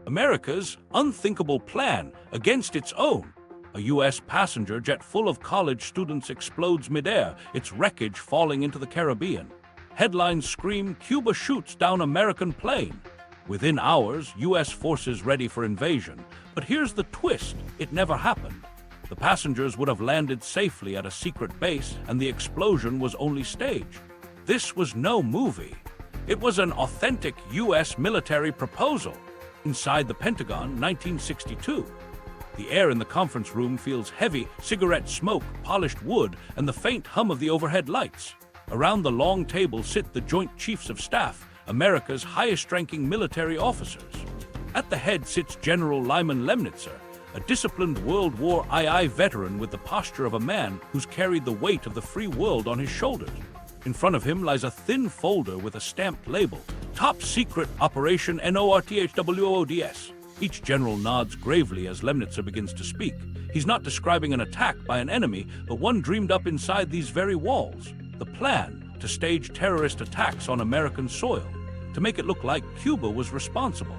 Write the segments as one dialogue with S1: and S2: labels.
S1: America's unthinkable plan against its own. A U.S. passenger jet full of college students explodes midair, its wreckage falling into the Caribbean. Headlines scream, Cuba shoots down American plane. Within hours, U.S. forces ready for invasion. But here's the twist, it never happened. The passengers would have landed safely at a secret base, and the explosion was only staged. This was no movie. It was an authentic U.S. military proposal. Inside the Pentagon, 1962. The air in the conference room feels heavy, cigarette smoke, polished wood, and the faint hum of the overhead lights. Around the long table sit the Joint Chiefs of Staff, America's highest-ranking military officers. At the head sits General Lyman Lemnitzer, a disciplined World War II veteran with the posture of a man who's carried the weight of the free world on his shoulders. In front of him lies a thin folder with a stamped label, Top Secret Operation Northwoods. Each general nods gravely as Lemnitzer begins to speak. He's not describing an attack by an enemy, but one dreamed up inside these very walls. The plan to stage terrorist attacks on American soil, to make it look like Cuba was responsible,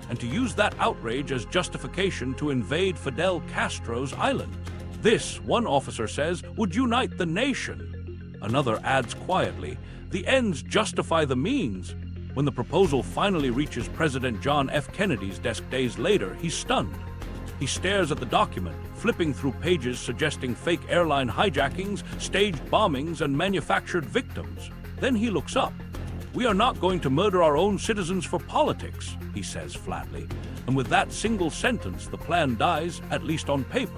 S1: and to use that outrage as justification to invade Fidel Castro's island. This, one officer says, would unite the nation. Another adds quietly, the ends justify the means. When the proposal finally reaches President John F. Kennedy's desk days later, he's stunned. He stares at the document, flipping through pages suggesting fake airline hijackings, staged bombings, and manufactured victims. Then he looks up. We are not going to murder our own citizens for politics, he says flatly. And with that single sentence, the plan dies, at least on paper.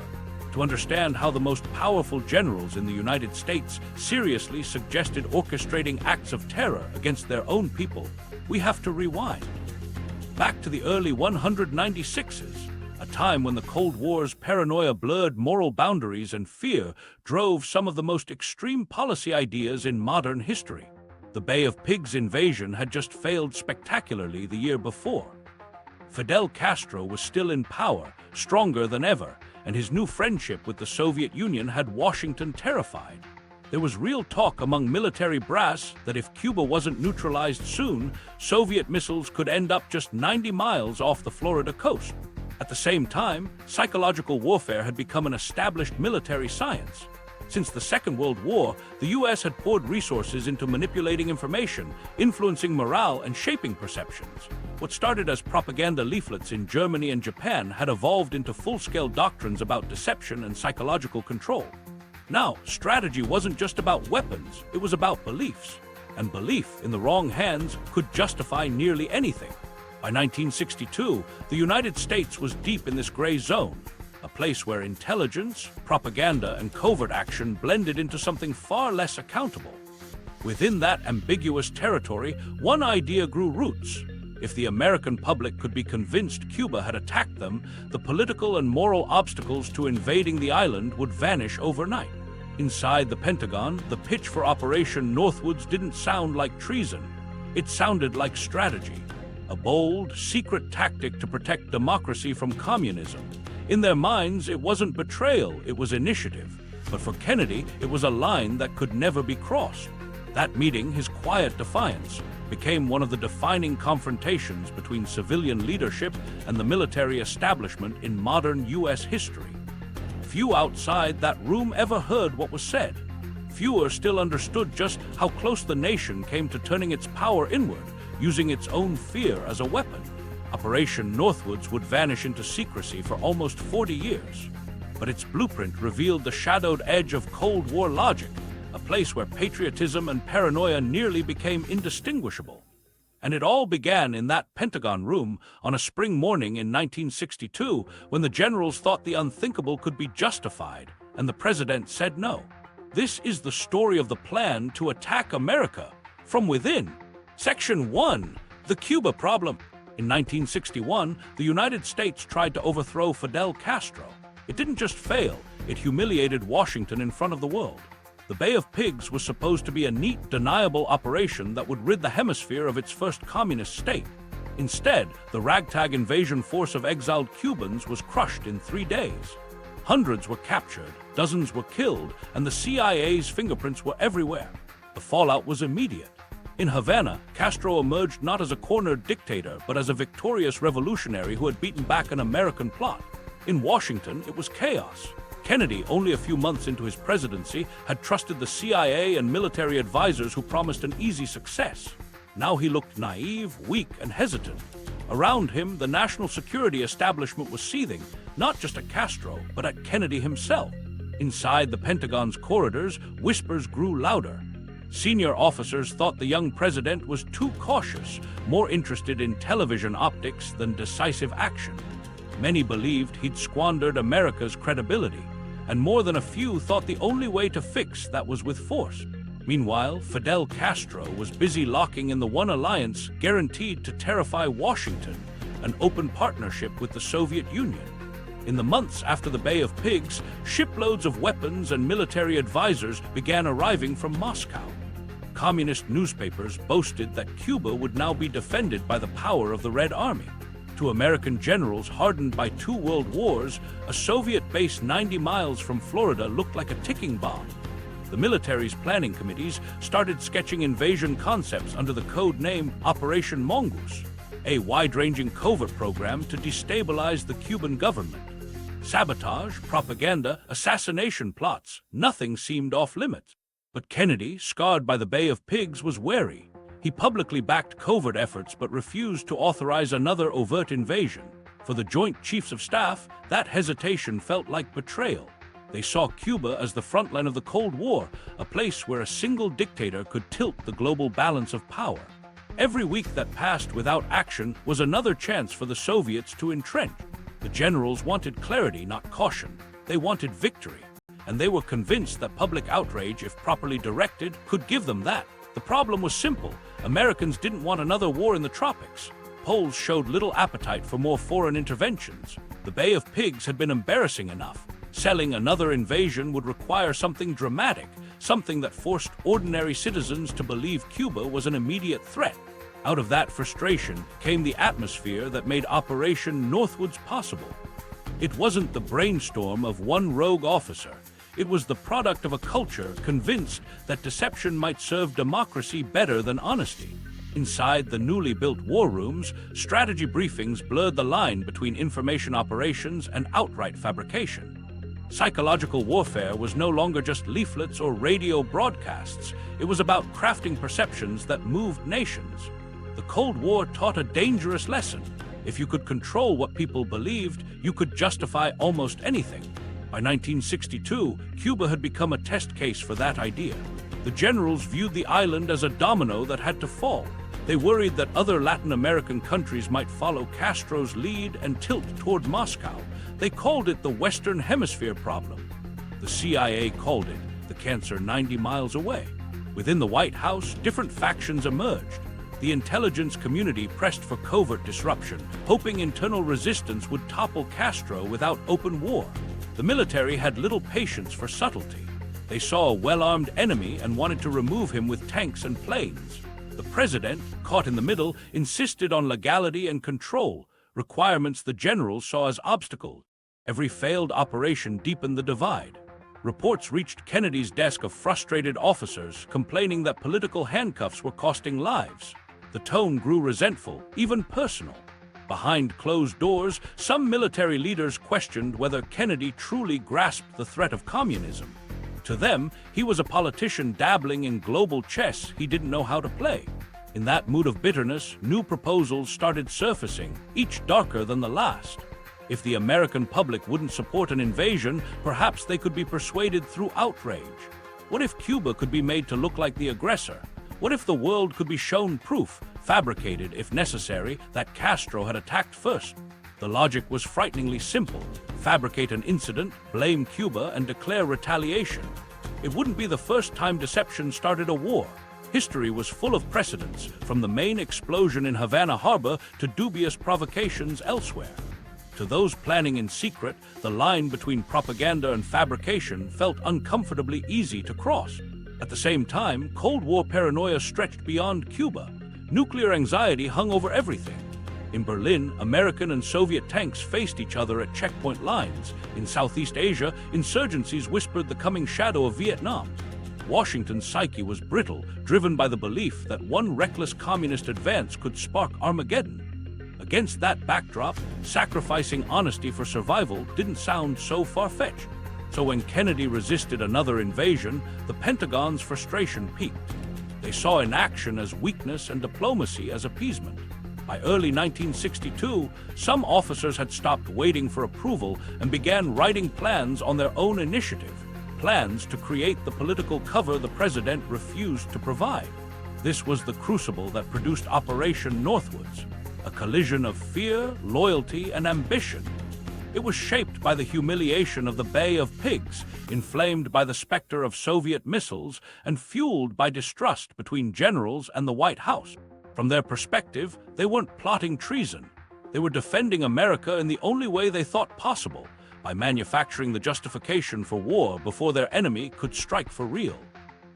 S1: To understand how the most powerful generals in the United States seriously suggested orchestrating acts of terror against their own people, we have to rewind. Back to the early 196s, a time when the Cold War's paranoia blurred moral boundaries and fear drove some of the most extreme policy ideas in modern history. The Bay of Pigs invasion had just failed spectacularly the year before. Fidel Castro was still in power, stronger than ever, and his new friendship with the Soviet Union had Washington terrified. There was real talk among military brass that if Cuba wasn't neutralized soon, Soviet missiles could end up just 90 miles off the Florida coast. At the same time, psychological warfare had become an established military science. Since the Second World War, the U.S. had poured resources into manipulating information, influencing morale, and shaping perceptions. What started as propaganda leaflets in Germany and Japan had evolved into full-scale doctrines about deception and psychological control. Now, strategy wasn't just about weapons, it was about beliefs. And belief in the wrong hands could justify nearly anything. By 1962, the United States was deep in this gray zone, a place where intelligence, propaganda, and covert action blended into something far less accountable. Within that ambiguous territory, one idea grew roots. If the American public could be convinced Cuba had attacked them, the political and moral obstacles to invading the island would vanish overnight. Inside the Pentagon, the pitch for Operation Northwoods didn't sound like treason. It sounded like strategy, a bold, secret tactic to protect democracy from communism. In their minds, it wasn't betrayal, it was initiative. But for Kennedy, it was a line that could never be crossed. That meeting, his quiet defiance, became one of the defining confrontations between civilian leadership and the military establishment in modern U.S. history. Few outside that room ever heard what was said. Fewer still understood just how close the nation came to turning its power inward, using its own fear as a weapon. Operation Northwoods would vanish into secrecy for almost 40 years. But its blueprint revealed the shadowed edge of Cold War logic, a place where patriotism and paranoia nearly became indistinguishable. And it all began in that Pentagon room on a spring morning in 1962, when the generals thought the unthinkable could be justified, and the president said no. This is the story of the plan to attack America from within. Section 1, the Cuba problem. In 1961, the United States tried to overthrow Fidel Castro. It didn't just fail, it humiliated Washington in front of the world. The Bay of Pigs was supposed to be a neat, deniable operation that would rid the hemisphere of its first communist state. Instead, the ragtag invasion force of exiled Cubans was crushed in 3 days. Hundreds were captured, dozens were killed, and the CIA's fingerprints were everywhere. The fallout was immediate. In Havana, Castro emerged not as a cornered dictator, but as a victorious revolutionary who had beaten back an American plot. In Washington, it was chaos. Kennedy, only a few months into his presidency, had trusted the CIA and military advisors who promised an easy success. Now he looked naive, weak, and hesitant. Around him, the national security establishment was seething, not just at Castro, but at Kennedy himself. Inside the Pentagon's corridors, whispers grew louder. Senior officers thought the young president was too cautious, more interested in television optics than decisive action. Many believed he'd squandered America's credibility, and more than a few thought the only way to fix that was with force. Meanwhile, Fidel Castro was busy locking in the one alliance guaranteed to terrify Washington, an open partnership with the Soviet Union. In the months after the Bay of Pigs, shiploads of weapons and military advisors began arriving from Moscow. Communist newspapers boasted that Cuba would now be defended by the power of the Red Army. To American generals hardened by 2 world wars, a Soviet base 90 miles from Florida looked like a ticking bomb. The military's planning committees started sketching invasion concepts under the code name Operation Mongoose, a wide-ranging covert program to destabilize the Cuban government. Sabotage, propaganda, assassination plots, nothing seemed off-limits. But Kennedy, scarred by the Bay of Pigs, was wary. He publicly backed covert efforts but refused to authorize another overt invasion. For the Joint Chiefs of Staff, that hesitation felt like betrayal. They saw Cuba as the front line of the Cold War, a place where a single dictator could tilt the global balance of power. Every week that passed without action was another chance for the Soviets to entrench. The generals wanted clarity, not caution. They wanted victory. And they were convinced that public outrage, if properly directed, could give them that. The problem was simple. Americans didn't want another war in the tropics. Poles showed little appetite for more foreign interventions. The Bay of Pigs had been embarrassing enough. Selling another invasion would require something dramatic, something that forced ordinary citizens to believe Cuba was an immediate threat. Out of that frustration came the atmosphere that made Operation Northwoods possible. It wasn't the brainstorm of one rogue officer. It was the product of a culture convinced that deception might serve democracy better than honesty. Inside the newly built war rooms, strategy briefings blurred the line between information operations and outright fabrication. Psychological warfare was no longer just leaflets or radio broadcasts. It was about crafting perceptions that moved nations. The Cold War taught a dangerous lesson. If you could control what people believed, you could justify almost anything. By 1962, Cuba had become a test case for that idea. The generals viewed the island as a domino that had to fall. They worried that other Latin American countries might follow Castro's lead and tilt toward Moscow. They called it the Western Hemisphere problem. The CIA called it the cancer 90 miles away. Within the White House, different factions emerged. The intelligence community pressed for covert disruption, hoping internal resistance would topple Castro without open war. The military had little patience for subtlety. They saw a well-armed enemy and wanted to remove him with tanks and planes. The president, caught in the middle, insisted on legality and control, requirements the generals saw as obstacles. Every failed operation deepened the divide. Reports reached Kennedy's desk of frustrated officers complaining that political handcuffs were costing lives. The tone grew resentful, even personal. Behind closed doors, some military leaders questioned whether Kennedy truly grasped the threat of communism. To them, he was a politician dabbling in global chess he didn't know how to play. In that mood of bitterness, new proposals started surfacing, each darker than the last. If the American public wouldn't support an invasion, perhaps they could be persuaded through outrage. What if Cuba could be made to look like the aggressor? What if the world could be shown proof, fabricated if necessary, that Castro had attacked first? The logic was frighteningly simple. Fabricate an incident, blame Cuba, and declare retaliation. It wouldn't be the first time deception started a war. History was full of precedents, from the main explosion in Havana Harbor to dubious provocations elsewhere. To those planning in secret, the line between propaganda and fabrication felt uncomfortably easy to cross. At the same time, Cold War paranoia stretched beyond Cuba. Nuclear anxiety hung over everything. In Berlin, American and Soviet tanks faced each other at checkpoint lines. In Southeast Asia, insurgencies whispered the coming shadow of Vietnam. Washington's psyche was brittle, driven by the belief that one reckless communist advance could spark Armageddon. Against that backdrop, sacrificing honesty for survival didn't sound so far-fetched. So when Kennedy resisted another invasion, the Pentagon's frustration peaked. They saw inaction as weakness and diplomacy as appeasement. By early 1962, some officers had stopped waiting for approval and began writing plans on their own initiative, plans to create the political cover the president refused to provide. This was the crucible that produced Operation Northwoods, a collision of fear, loyalty, and ambition. It was shaped by the humiliation of the Bay of Pigs, inflamed by the specter of Soviet missiles, and fueled by distrust between generals and the White House. From their perspective, they weren't plotting treason. They were defending America in the only way they thought possible, by manufacturing the justification for war before their enemy could strike for real.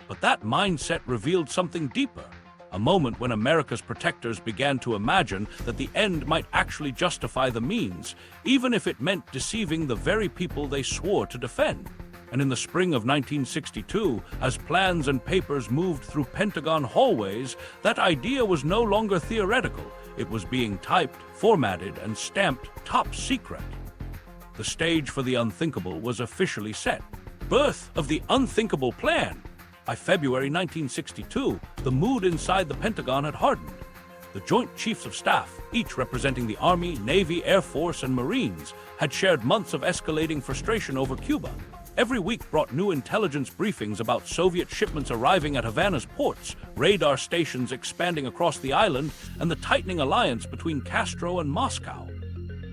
S1: But that mindset revealed something deeper, a moment when America's protectors began to imagine that the end might actually justify the means, even if it meant deceiving the very people they swore to defend. And in the spring of 1962, as plans and papers moved through Pentagon hallways, that idea was no longer theoretical. It was being typed, formatted, and stamped top secret. The stage for the unthinkable was officially set. Birth of the unthinkable plan. By February 1962, the mood inside the Pentagon had hardened. The Joint Chiefs of Staff, each representing the Army, Navy, Air Force, and Marines, had shared months of escalating frustration over Cuba. Every week brought new intelligence briefings about Soviet shipments arriving at Havana's ports, radar stations expanding across the island, and the tightening alliance between Castro and Moscow.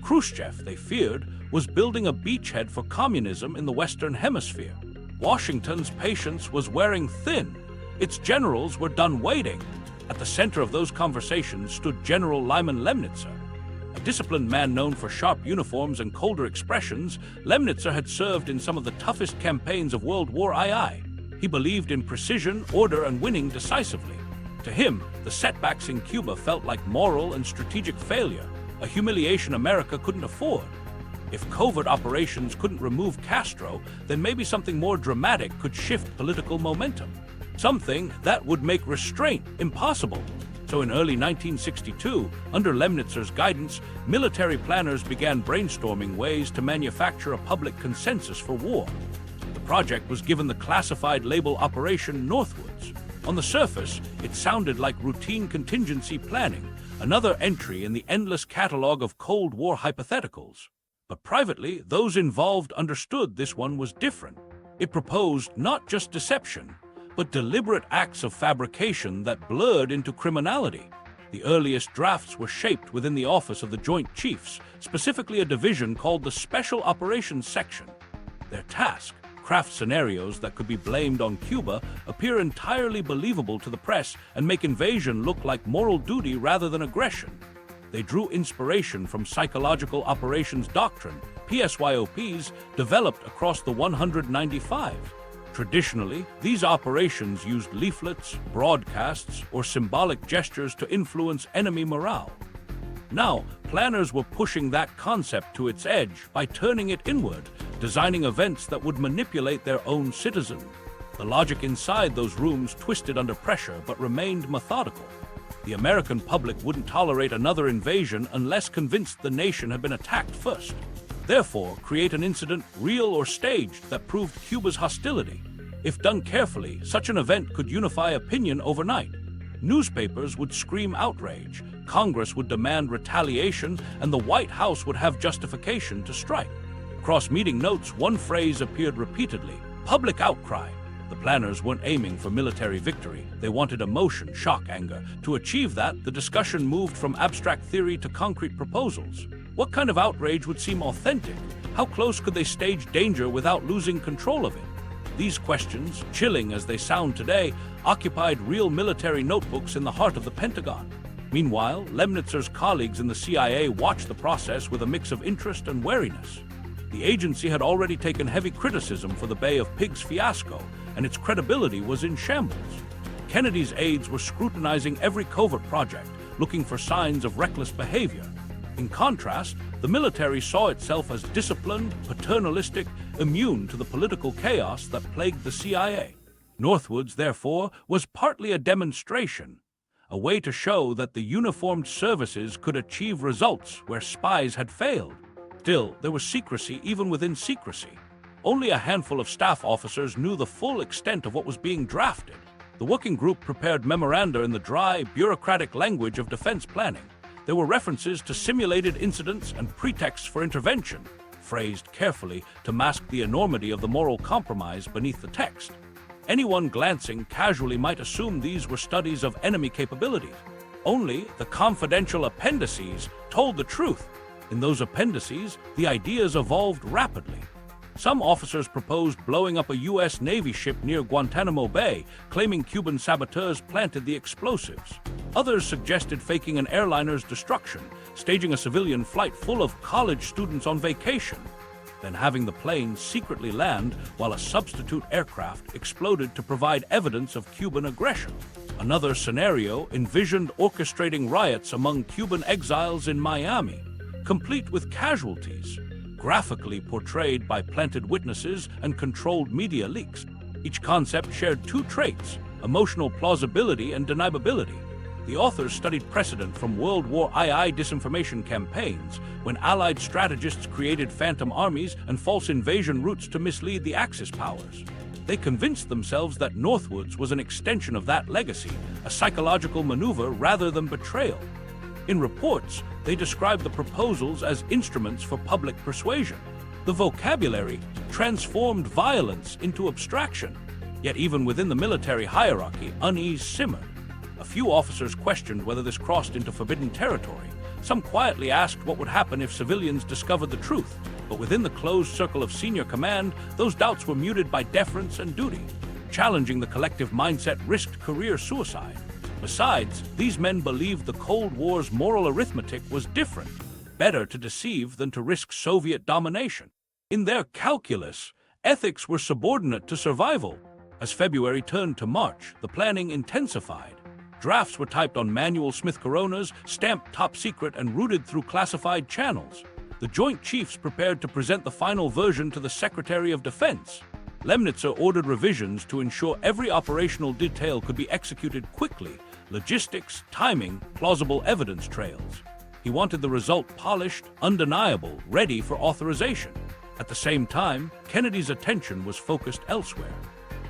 S1: Khrushchev, they feared, was building a beachhead for communism in the Western Hemisphere. Washington's patience was wearing thin. Its generals were done waiting. At the center of those conversations stood General Lyman Lemnitzer. A disciplined man known for sharp uniforms and colder expressions, Lemnitzer had served in some of the toughest campaigns of World War II. He believed in precision, order, and winning decisively. To him, the setbacks in Cuba felt like moral and strategic failure, a humiliation America couldn't afford. If covert operations couldn't remove Castro, then maybe something more dramatic could shift political momentum. Something that would make restraint impossible. So in early 1962, under Lemnitzer's guidance, military planners began brainstorming ways to manufacture a public consensus for war. The project was given the classified label Operation Northwoods. On the surface, it sounded like routine contingency planning, another entry in the endless catalog of Cold War hypotheticals. But privately, those involved understood this one was different. It proposed not just deception, but deliberate acts of fabrication that blurred into criminality. The earliest drafts were shaped within the Office of the Joint Chiefs, specifically a division called the Special Operations Section. Their task, craft scenarios that could be blamed on Cuba, appear entirely believable to the press and make invasion look like moral duty rather than aggression. They drew inspiration from psychological operations doctrine, PSYOPs, developed across the 195. Traditionally, these operations used leaflets, broadcasts, or symbolic gestures to influence enemy morale. Now, planners were pushing that concept to its edge by turning it inward, designing events that would manipulate their own citizens. The logic inside those rooms twisted under pressure but remained methodical. The American public wouldn't tolerate another invasion unless convinced the nation had been attacked first. Therefore, create an incident, real or staged, that proved Cuba's hostility. If done carefully, such an event could unify opinion overnight. Newspapers would scream outrage, Congress would demand retaliation, and the White House would have justification to strike. Across meeting notes, one phrase appeared repeatedly: public outcry. The planners weren't aiming for military victory. They wanted emotion, shock, anger. To achieve that, the discussion moved from abstract theory to concrete proposals. What kind of outrage would seem authentic? How close could they stage danger without losing control of it? These questions, chilling as they sound today, occupied real military notebooks in the heart of the Pentagon. Meanwhile, Lemnitzer's colleagues in the CIA watched the process with a mix of interest and wariness. The agency had already taken heavy criticism for the Bay of Pigs fiasco, and its credibility was in shambles. Kennedy's aides were scrutinizing every covert project, looking for signs of reckless behavior. In contrast, the military saw itself as disciplined, paternalistic, immune to the political chaos that plagued the CIA. Northwoods, therefore, was partly a demonstration, a way to show that the uniformed services could achieve results where spies had failed. Still, there was secrecy even within secrecy. Only a handful of staff officers knew the full extent of what was being drafted. The working group prepared memoranda in the dry, bureaucratic language of defense planning. There were references to simulated incidents and pretexts for intervention, phrased carefully to mask the enormity of the moral compromise beneath the text. Anyone glancing casually might assume these were studies of enemy capabilities. Only the confidential appendices told the truth. In those appendices, the ideas evolved rapidly. Some officers proposed blowing up a U.S. Navy ship near Guantanamo Bay, claiming Cuban saboteurs planted the explosives. Others suggested faking an airliner's destruction, staging a civilian flight full of college students on vacation, then having the plane secretly land while a substitute aircraft exploded to provide evidence of Cuban aggression. Another scenario envisioned orchestrating riots among Cuban exiles in Miami, complete with casualties, graphically portrayed by planted witnesses and controlled media leaks. Each concept shared two traits: emotional plausibility and deniability. The authors studied precedent from World War II disinformation campaigns, when Allied strategists created phantom armies and false invasion routes to mislead the Axis powers. They convinced themselves that Northwoods was an extension of that legacy, a psychological maneuver rather than betrayal. In reports, they described the proposals as instruments for public persuasion. The vocabulary transformed violence into abstraction. Yet even within the military hierarchy, unease simmered. A few officers questioned whether this crossed into forbidden territory. Some quietly asked what would happen if civilians discovered the truth. But within the closed circle of senior command, those doubts were muted by deference and duty. Challenging the collective mindset risked career suicide. Besides, these men believed the Cold War's moral arithmetic was different. Better to deceive than to risk Soviet domination. In their calculus, ethics were subordinate to survival. As February turned to March, the planning intensified. Drafts were typed on manual Smith Coronas, stamped top secret and routed through classified channels. The Joint Chiefs prepared to present the final version to the Secretary of Defense. Lemnitzer ordered revisions to ensure every operational detail could be executed quickly: logistics, timing, plausible evidence trails. He wanted the result polished, undeniable, ready for authorization. At the same time, Kennedy's attention was focused elsewhere.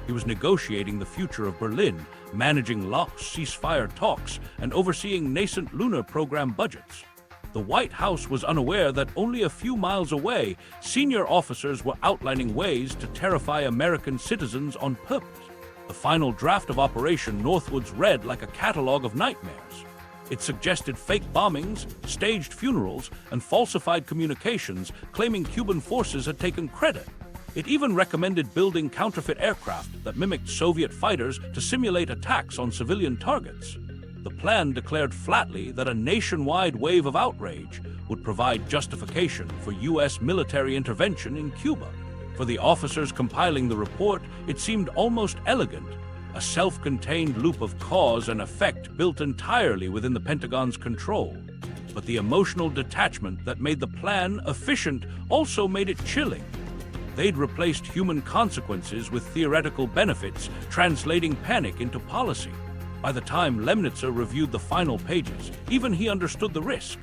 S1: He was negotiating the future of Berlin, managing lost ceasefire talks, and overseeing nascent lunar program budgets. The White House was unaware that only a few miles away, senior officers were outlining ways to terrify American citizens on purpose. The final draft of Operation Northwoods read like a catalog of nightmares. It suggested fake bombings, staged funerals, and falsified communications, claiming Cuban forces had taken credit. It even recommended building counterfeit aircraft that mimicked Soviet fighters to simulate attacks on civilian targets. The plan declared flatly that a nationwide wave of outrage would provide justification for U.S. military intervention in Cuba. For the officers compiling the report, it seemed almost elegant, a self-contained loop of cause and effect built entirely within the Pentagon's control. But the emotional detachment that made the plan efficient also made it chilling. They'd replaced human consequences with theoretical benefits, translating panic into policy. By the time Lemnitzer reviewed the final pages, even he understood the risk.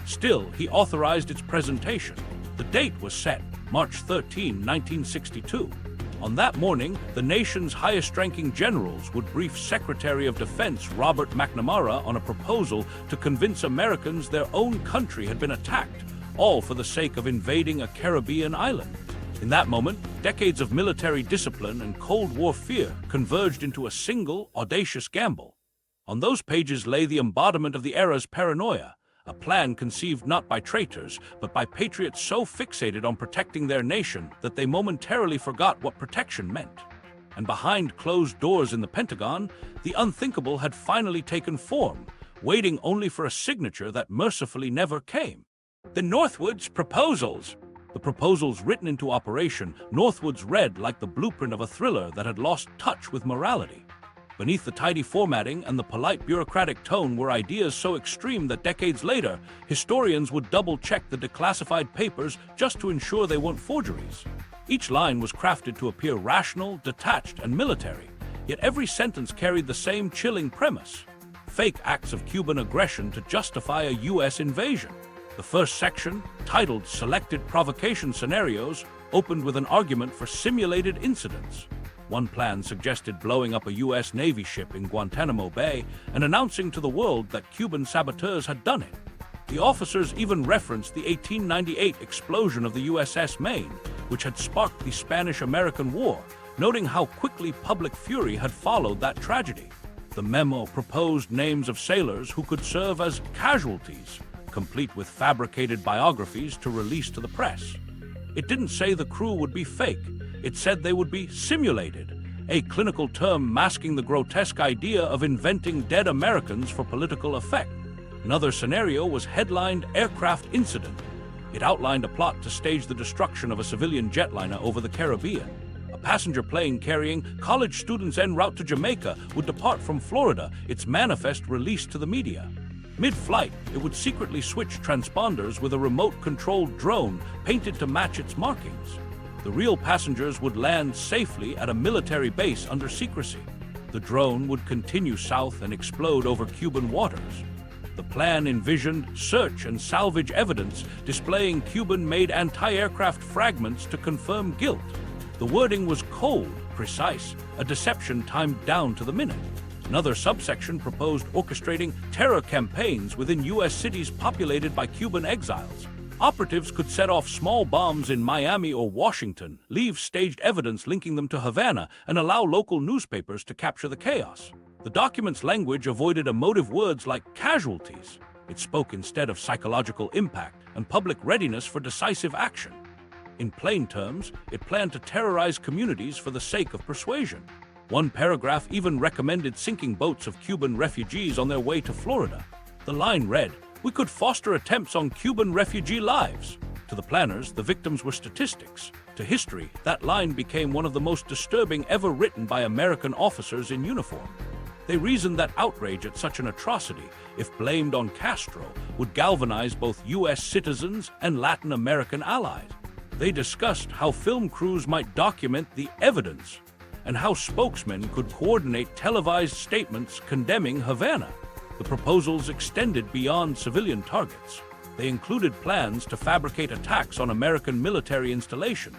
S1: Still, he authorized its presentation. The date was set, March 13, 1962. On that morning, the nation's highest-ranking generals would brief Secretary of Defense Robert McNamara on a proposal to convince Americans their own country had been attacked, all for the sake of invading a Caribbean island. In that moment, decades of military discipline and Cold War fear converged into a single, audacious gamble. On those pages lay the embodiment of the era's paranoia, a plan conceived not by traitors, but by patriots so fixated on protecting their nation that they momentarily forgot what protection meant. And behind closed doors in the Pentagon, the unthinkable had finally taken form, waiting only for a signature that mercifully never came. The Northwoods proposals. The proposals written into operation, Northwoods read like the blueprint of a thriller that had lost touch with morality. Beneath the tidy formatting and the polite bureaucratic tone were ideas so extreme that decades later, historians would double-check the declassified papers just to ensure they weren't forgeries. Each line was crafted to appear rational, detached, and military, Yet every sentence carried the same chilling premise: fake acts of Cuban aggression to justify a U.S. invasion. The first section, titled Selected Provocation Scenarios, opened with an argument for simulated incidents. One plan suggested blowing up a U.S. Navy ship in Guantanamo Bay and announcing to the world that Cuban saboteurs had done it. The officers even referenced the 1898 explosion of the USS Maine, which had sparked the Spanish-American War, noting how quickly public fury had followed that tragedy. The memo proposed names of sailors who could serve as casualties, complete with fabricated biographies to release to the press. It didn't say the crew would be fake. It said they would be simulated, a clinical term masking the grotesque idea of inventing dead Americans for political effect. Another scenario was headlined Aircraft Incident. It outlined a plot to stage the destruction of a civilian jetliner over the Caribbean. A passenger plane carrying college students en route to Jamaica would depart from Florida, its manifest released to the media. Mid-flight, it would secretly switch transponders with a remote-controlled drone painted to match its markings. The real passengers would land safely at a military base under secrecy. The drone would continue south and explode over Cuban waters. The plan envisioned search and salvage evidence displaying Cuban-made anti-aircraft fragments to confirm guilt. The wording was cold, precise, a deception timed down to the minute. Another subsection proposed orchestrating terror campaigns within U.S. cities populated by Cuban exiles. Operatives could set off small bombs in Miami or Washington, leave staged evidence linking them to Havana, and allow local newspapers to capture the chaos. The document's language avoided emotive words like casualties. It spoke instead of psychological impact and public readiness for decisive action. In plain terms, it planned to terrorize communities for the sake of persuasion. One paragraph even recommended sinking boats of Cuban refugees on their way to Florida. The line read, "We could foster attempts on Cuban refugee lives." To the planners, the victims were statistics. To history, that line became one of the most disturbing ever written by American officers in uniform. They reasoned that outrage at such an atrocity, if blamed on Castro, would galvanize both U.S. citizens and Latin American allies. They discussed how film crews might document the evidence, and how spokesmen could coordinate televised statements condemning Havana. The proposals extended beyond civilian targets. They included plans to fabricate attacks on American military installations.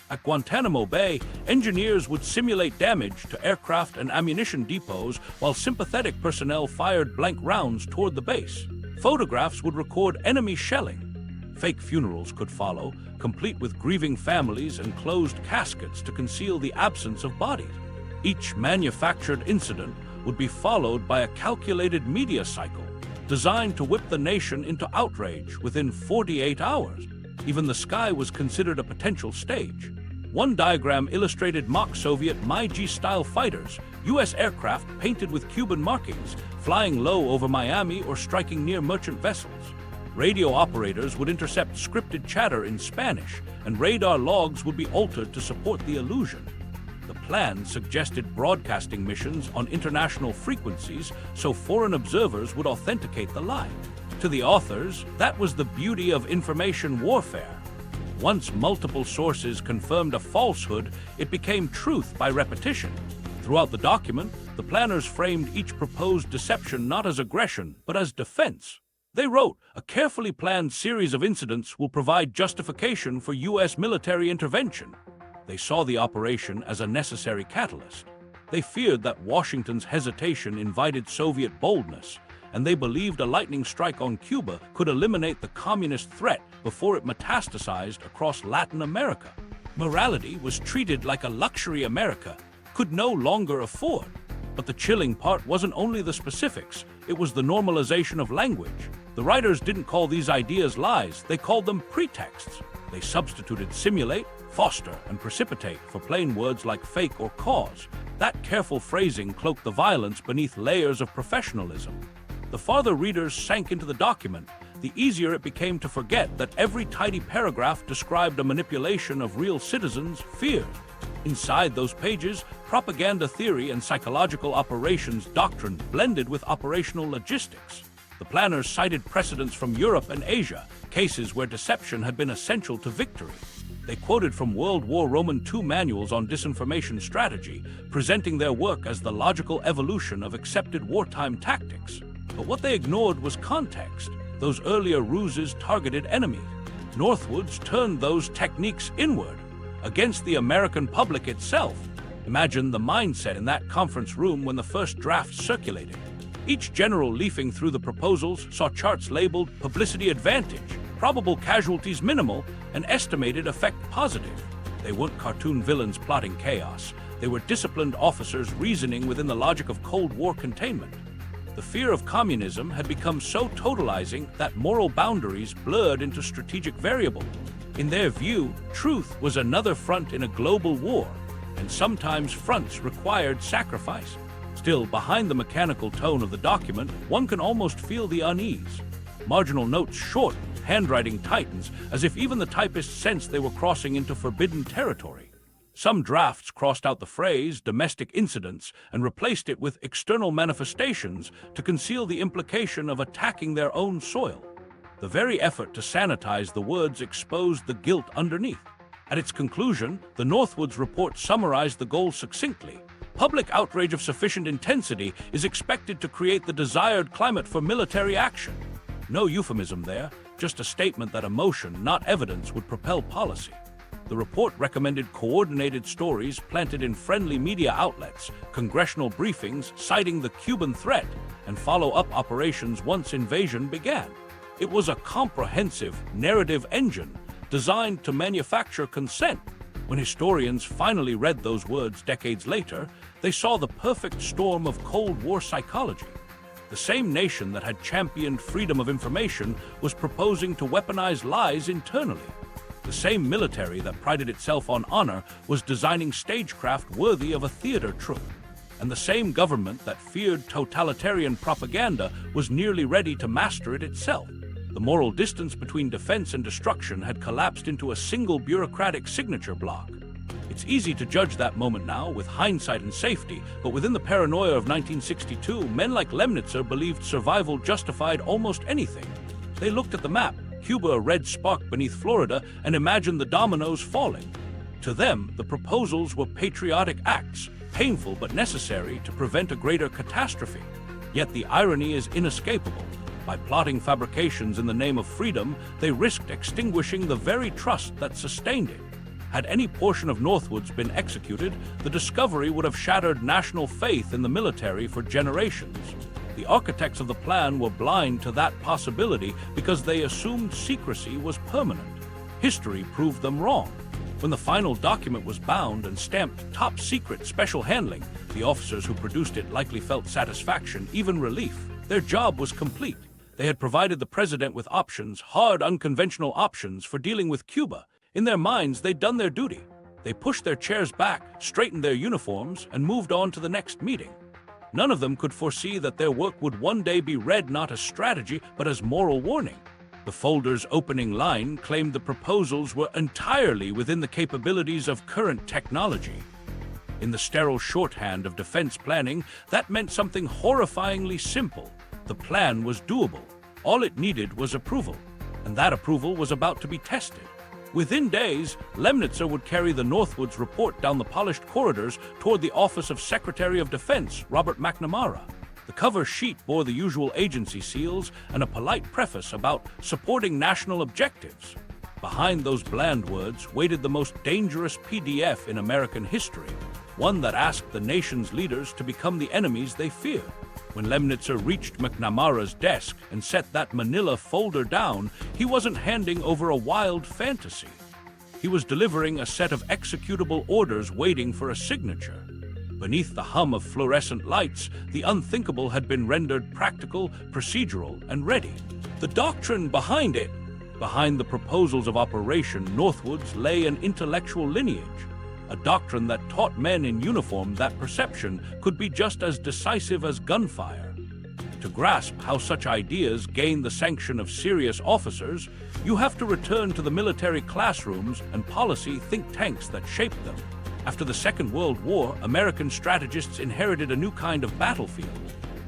S1: At Guantanamo Bay, engineers would simulate damage to aircraft and ammunition depots while sympathetic personnel fired blank rounds toward the base. Photographs would record enemy shelling. Fake funerals could follow, complete with grieving families and closed caskets to conceal the absence of bodies. Each manufactured incident would be followed by a calculated media cycle, designed to whip the nation into outrage within 48 hours. Even the sky was considered a potential stage. One diagram illustrated mock Soviet MiG-style fighters, U.S. aircraft painted with Cuban markings, flying low over Miami or striking near merchant vessels. Radio operators would intercept scripted chatter in Spanish, and radar logs would be altered to support the illusion. The plan suggested broadcasting missions on international frequencies so foreign observers would authenticate the lie. To the authors, that was the beauty of information warfare. Once multiple sources confirmed a falsehood, it became truth by repetition. Throughout the document, the planners framed each proposed deception not as aggression, but as defense. They wrote, "A carefully planned series of incidents will provide justification for U.S. military intervention." They saw the operation as a necessary catalyst. They feared that Washington's hesitation invited Soviet boldness, and they believed a lightning strike on Cuba could eliminate the communist threat before it metastasized across Latin America. Morality was treated like a luxury America could no longer afford. But the chilling part wasn't only the specifics, it was the normalization of language. The writers didn't call these ideas lies, they called them pretexts. They substituted simulate, foster, and precipitate for plain words like fake or cause. That careful phrasing cloaked the violence beneath layers of professionalism. The farther readers sank into the document, the easier it became to forget that every tidy paragraph described a manipulation of real citizens' fears. Inside those pages, propaganda theory and psychological operations doctrine blended with operational logistics. The planners cited precedents from Europe and Asia, cases where deception had been essential to victory. They quoted from World War II manuals on disinformation strategy, presenting their work as the logical evolution of accepted wartime tactics. But what they ignored was context. Those earlier ruses targeted enemies. Northwoods turned those techniques inward, against the American public itself. Imagine the mindset in that conference room when the first draft circulated. Each general leafing through the proposals saw charts labeled publicity advantage, probable casualties minimal, and estimated effect positive. They weren't cartoon villains plotting chaos. They were disciplined officers reasoning within the logic of Cold War containment. The fear of communism had become so totalizing that moral boundaries blurred into strategic variables. In their view, truth was another front in a global war, and sometimes fronts required sacrifice. Still, behind the mechanical tone of the document, one can almost feel the unease. Marginal notes shorten, handwriting tightens, as if even the typists sensed they were crossing into forbidden territory. Some drafts crossed out the phrase domestic incidents and replaced it with external manifestations to conceal the implication of attacking their own soil. The very effort to sanitize the words exposed the guilt underneath. At its conclusion, the Northwoods report summarized the goal succinctly. Public outrage of sufficient intensity is expected to create the desired climate for military action. No euphemism there, just a statement that emotion, not evidence, would propel policy. The report recommended coordinated stories planted in friendly media outlets, congressional briefings citing the Cuban threat, and follow-up operations once invasion began. It was a comprehensive narrative engine designed to manufacture consent. When historians finally read those words decades later, they saw the perfect storm of Cold War psychology. The same nation that had championed freedom of information was proposing to weaponize lies internally. The same military that prided itself on honor was designing stagecraft worthy of a theater troupe. And the same government that feared totalitarian propaganda was nearly ready to master it itself. The moral distance between defense and destruction had collapsed into a single bureaucratic signature block. It's easy to judge that moment now with hindsight and safety, but within the paranoia of 1962, men like Lemnitzer believed survival justified almost anything. They looked at the map, Cuba a red spark beneath Florida, and imagined the dominoes falling. To them, the proposals were patriotic acts, painful but necessary to prevent a greater catastrophe. Yet the irony is inescapable. By plotting fabrications in the name of freedom, they risked extinguishing the very trust that sustained it. Had any portion of Northwoods been executed, the discovery would have shattered national faith in the military for generations. The architects of the plan were blind to that possibility because they assumed secrecy was permanent. History proved them wrong. When the final document was bound and stamped top secret special handling, the officers who produced it likely felt satisfaction, even relief. Their job was complete. They had provided the president with options, hard, unconventional options for dealing with Cuba. In their minds, they'd done their duty. They pushed their chairs back, straightened their uniforms, and moved on to the next meeting. None of them could foresee that their work would one day be read not as strategy, but as moral warning. The folder's opening line claimed the proposals were entirely within the capabilities of current technology. In the sterile shorthand of defense planning, that meant something horrifyingly simple. The plan was doable. All it needed was approval, and that approval was about to be tested. Within days, Lemnitzer would carry the Northwoods report down the polished corridors toward the office of Secretary of Defense Robert McNamara. The cover sheet bore the usual agency seals and a polite preface about supporting national objectives. Behind those bland words waited the most dangerous PDF in American history, one that asked the nation's leaders to become the enemies they feared. When Lemnitzer reached McNamara's desk and set that manila folder down, he wasn't handing over a wild fantasy. He was delivering a set of executable orders waiting for a signature. Beneath the hum of fluorescent lights, the unthinkable had been rendered practical, procedural, and ready. The doctrine behind it, behind the proposals of Operation Northwoods, lay an intellectual lineage. A doctrine that taught men in uniform that perception could be just as decisive as gunfire. To grasp how such ideas gain the sanction of serious officers, you have to return to the military classrooms and policy think tanks that shaped them. After the Second World War, American strategists inherited a new kind of battlefield: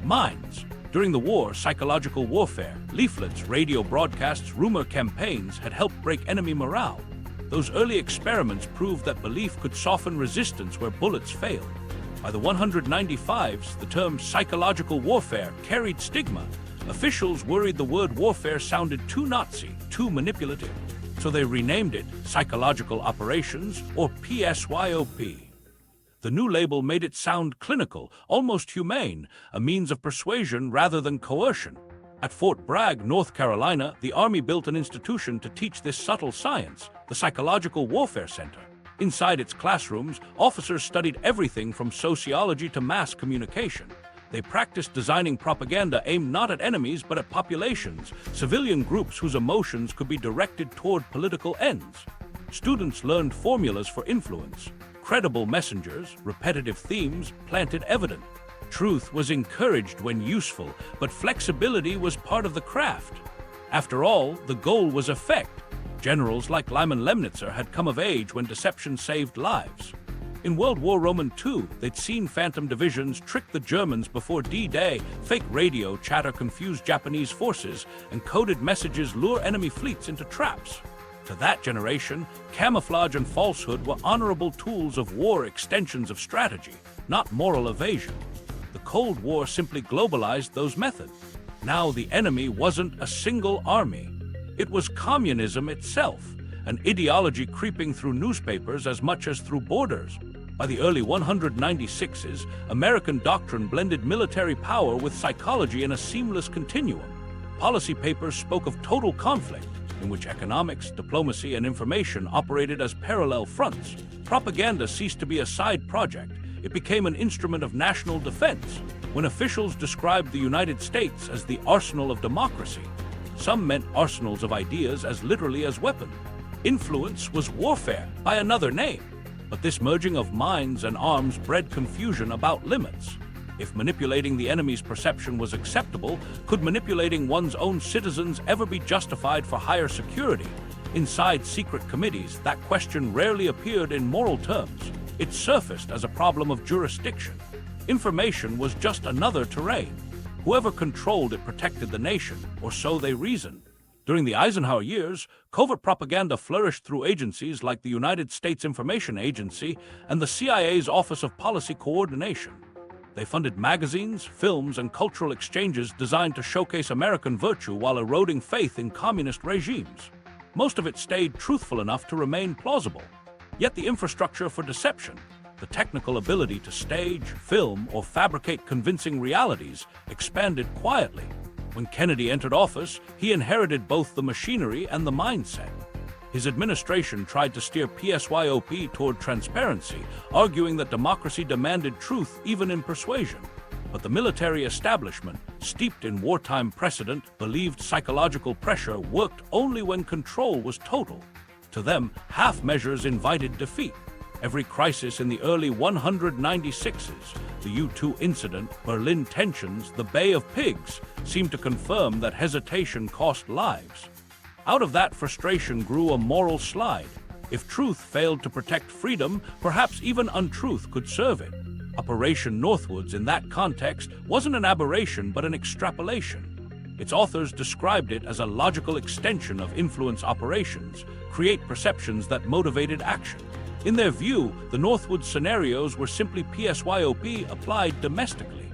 S1: minds. During the war, psychological warfare, leaflets, radio broadcasts, rumor campaigns had helped break enemy morale. Those early experiments proved that belief could soften resistance where bullets failed. By the 195s, the term psychological warfare carried stigma. Officials worried the word warfare sounded too Nazi, too manipulative, so they renamed it Psychological Operations, or PSYOP. The new label made it sound clinical, almost humane, a means of persuasion rather than coercion. At Fort Bragg, North Carolina, the Army built an institution to teach this subtle science, the Psychological Warfare Center. Inside its classrooms, officers studied everything from sociology to mass communication. They practiced designing propaganda aimed not at enemies but at populations, civilian groups whose emotions could be directed toward political ends. Students learned formulas for influence. Credible messengers, repetitive themes, planted evidence. Truth was encouraged when useful, but flexibility was part of the craft. After all, the goal was effect. Generals like Lyman Lemnitzer had come of age when deception saved lives. In World War II, they'd seen phantom divisions trick the Germans before D-Day, fake radio chatter confuse Japanese forces, and coded messages lure enemy fleets into traps. To that generation, camouflage and falsehood were honorable tools of war, extensions of strategy, not moral evasion. The Cold War simply globalized those methods. Now the enemy wasn't a single army. It was communism itself, an ideology creeping through newspapers as much as through borders. By the early 196s, American doctrine blended military power with psychology in a seamless continuum. Policy papers spoke of total conflict, in which economics, diplomacy, and information operated as parallel fronts. Propaganda ceased to be a side project. It became an instrument of national defense. When officials described the United States as the arsenal of democracy, some meant arsenals of ideas as literally as weapons. Influence was warfare by another name. But this merging of minds and arms bred confusion about limits. If manipulating the enemy's perception was acceptable, could manipulating one's own citizens ever be justified for higher security? Inside secret committees, that question rarely appeared in moral terms. It surfaced as a problem of jurisdiction. Information was just another terrain. Whoever controlled it protected the nation, or so they reasoned. During the Eisenhower years, covert propaganda flourished through agencies like the United States Information Agency and the CIA's Office of Policy Coordination. They funded magazines, films, and cultural exchanges designed to showcase American virtue while eroding faith in communist regimes. Most of it stayed truthful enough to remain plausible. Yet the infrastructure for deception, the technical ability to stage, film, or fabricate convincing realities, expanded quietly. When Kennedy entered office, he inherited both the machinery and the mindset. His administration tried to steer PSYOP toward transparency, arguing that democracy demanded truth even in persuasion. But the military establishment, steeped in wartime precedent, believed psychological pressure worked only when control was total. To them, half measures invited defeat. Every crisis in the early 196s, the U-2 incident, Berlin tensions, the Bay of Pigs, seemed to confirm that hesitation cost lives. Out of that frustration grew a moral slide. If truth failed to protect freedom, perhaps even untruth could serve it. Operation Northwoods, in that context, wasn't an aberration but an extrapolation. Its authors described it as a logical extension of influence operations, create perceptions that motivated action. In their view, the Northwoods scenarios were simply PSYOP applied domestically.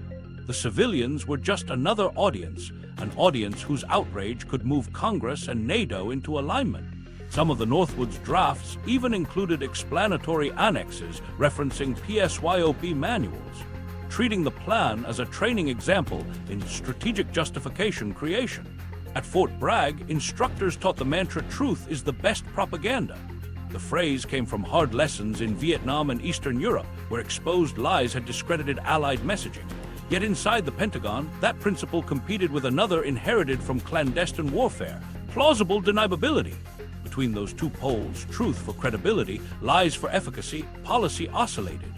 S1: The civilians were just another audience, an audience whose outrage could move Congress and NATO into alignment. Some of the Northwoods drafts even included explanatory annexes referencing PSYOP manuals, treating the plan as a training example in strategic justification creation. At Fort Bragg, instructors taught the mantra "truth is the best propaganda." The phrase came from hard lessons in Vietnam and Eastern Europe, where exposed lies had discredited Allied messaging. Yet inside the Pentagon, that principle competed with another inherited from clandestine warfare: plausible deniability. Between those two poles, truth for credibility, lies for efficacy, policy oscillated.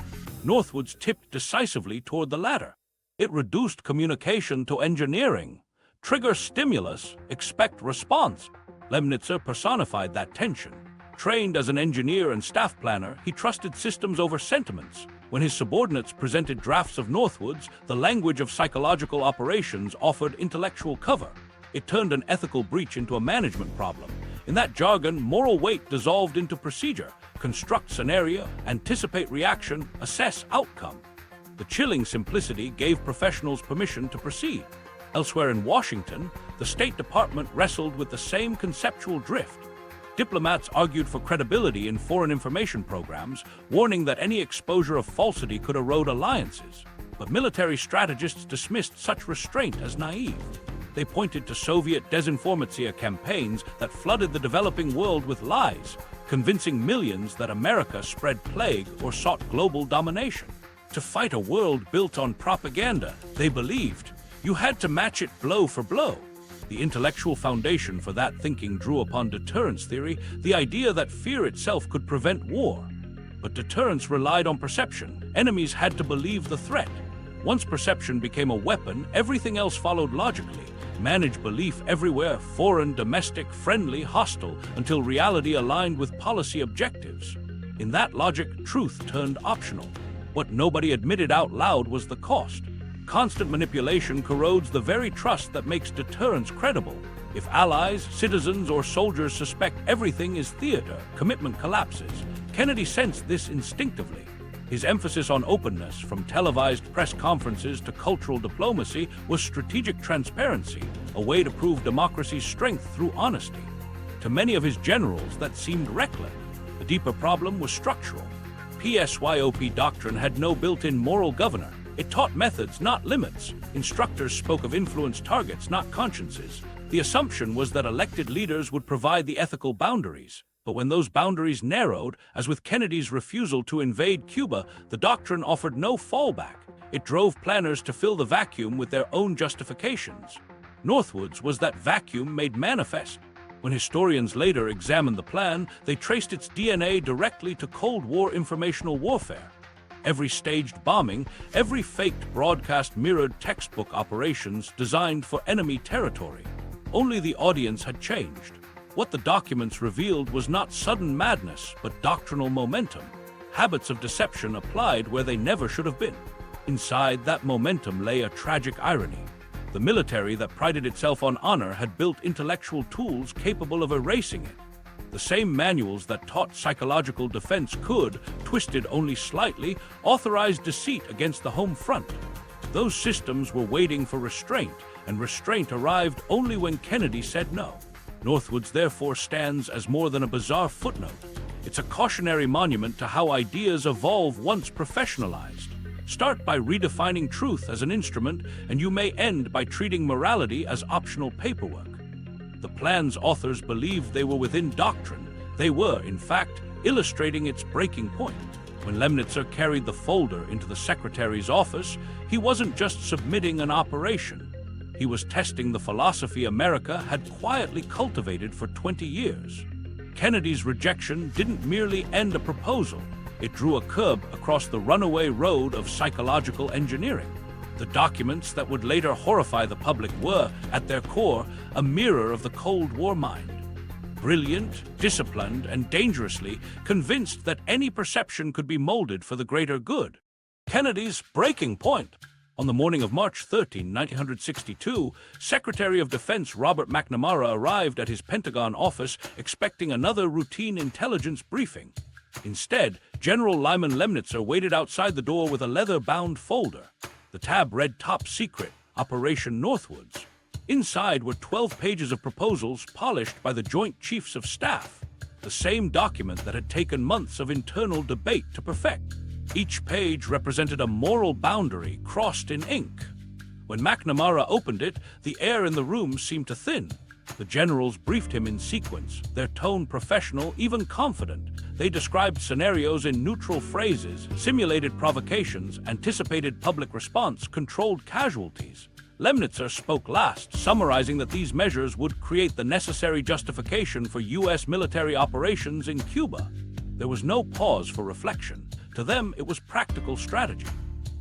S1: Northwoods tipped decisively toward the latter. It reduced communication to engineering. Trigger stimulus, expect response. Lemnitzer personified that tension. Trained as an engineer and staff planner, he trusted systems over sentiments. When his subordinates presented drafts of Northwoods, the language of psychological operations offered intellectual cover. It turned an ethical breach into a management problem. In that jargon, moral weight dissolved into procedure: construct scenario, anticipate reaction, assess outcome. The chilling simplicity gave professionals permission to proceed. Elsewhere in Washington, the State Department wrestled with the same conceptual drift. Diplomats argued for credibility in foreign information programs, warning that any exposure of falsity could erode alliances. But military strategists dismissed such restraint as naive. They pointed to Soviet desinformatia campaigns that flooded the developing world with lies, convincing millions that America spread plague or sought global domination. To fight a world built on propaganda, they believed, you had to match it blow for blow. The intellectual foundation for that thinking drew upon deterrence theory, the idea that fear itself could prevent war. But deterrence relied on perception. Enemies had to believe the threat. Once perception became a weapon, everything else followed logically. Manage belief everywhere, foreign, domestic, friendly, hostile, until reality aligned with policy objectives. In that logic, truth turned optional. What nobody admitted out loud was the cost. Constant manipulation corrodes the very trust that makes deterrence credible. If allies, citizens, or soldiers suspect everything is theater, commitment collapses. Kennedy sensed this instinctively. His emphasis on openness, from televised press conferences to cultural diplomacy, was strategic transparency, a way to prove democracy's strength through honesty. To many of his generals, that seemed reckless. The deeper problem was structural. PSYOP doctrine had no built-in moral governor. It taught methods, not limits. Instructors spoke of influence targets, not consciences. The assumption was that elected leaders would provide the ethical boundaries. But when those boundaries narrowed, as with Kennedy's refusal to invade Cuba, the doctrine offered no fallback. It drove planners to fill the vacuum with their own justifications. Northwoods was that vacuum made manifest. When historians later examined the plan, they traced its DNA directly to Cold War informational warfare. Every staged bombing, every faked broadcast mirrored textbook operations designed for enemy territory. Only the audience had changed. What the documents revealed was not sudden madness, but doctrinal momentum. Habits of deception applied where they never should have been. Inside that momentum lay a tragic irony. The military that prided itself on honor had built intellectual tools capable of erasing it. The same manuals that taught psychological defense could, twisted only slightly, authorize deceit against the home front. Those systems were waiting for restraint, and restraint arrived only when Kennedy said no. Northwoods therefore stands as more than a bizarre footnote. It's a cautionary monument to how ideas evolve once professionalized. Start by redefining truth as an instrument, and you may end by treating morality as optional paperwork. The plan's authors believed they were within doctrine. They were, in fact, illustrating its breaking point. When Lemnitzer carried the folder into the secretary's office, he wasn't just submitting an operation. He was testing the philosophy America had quietly cultivated for 20 years. Kennedy's rejection didn't merely end a proposal. It drew a curb across the runaway road of psychological engineering. The documents that would later horrify the public were, at their core, a mirror of the Cold War mind. Brilliant, disciplined, and dangerously convinced that any perception could be molded for the greater good. Kennedy's breaking point. On the morning of March 13, 1962, Secretary of Defense Robert McNamara arrived at his Pentagon office expecting another routine intelligence briefing. Instead, General Lyman Lemnitzer waited outside the door with a leather-bound folder. The tab read Top Secret, Operation Northwoods. Inside were 12 pages of proposals polished by the Joint Chiefs of Staff, the same document that had taken months of internal debate to perfect. Each page represented a moral boundary crossed in ink. When McNamara opened it, the air in the room seemed to thin. The generals briefed him in sequence, their tone professional, even confident. They described scenarios in neutral phrases, simulated provocations, anticipated public response, controlled casualties. Lemnitzer spoke last, summarizing that these measures would create the necessary justification for U.S. military operations in Cuba. There was no pause for reflection. To them, it was practical strategy.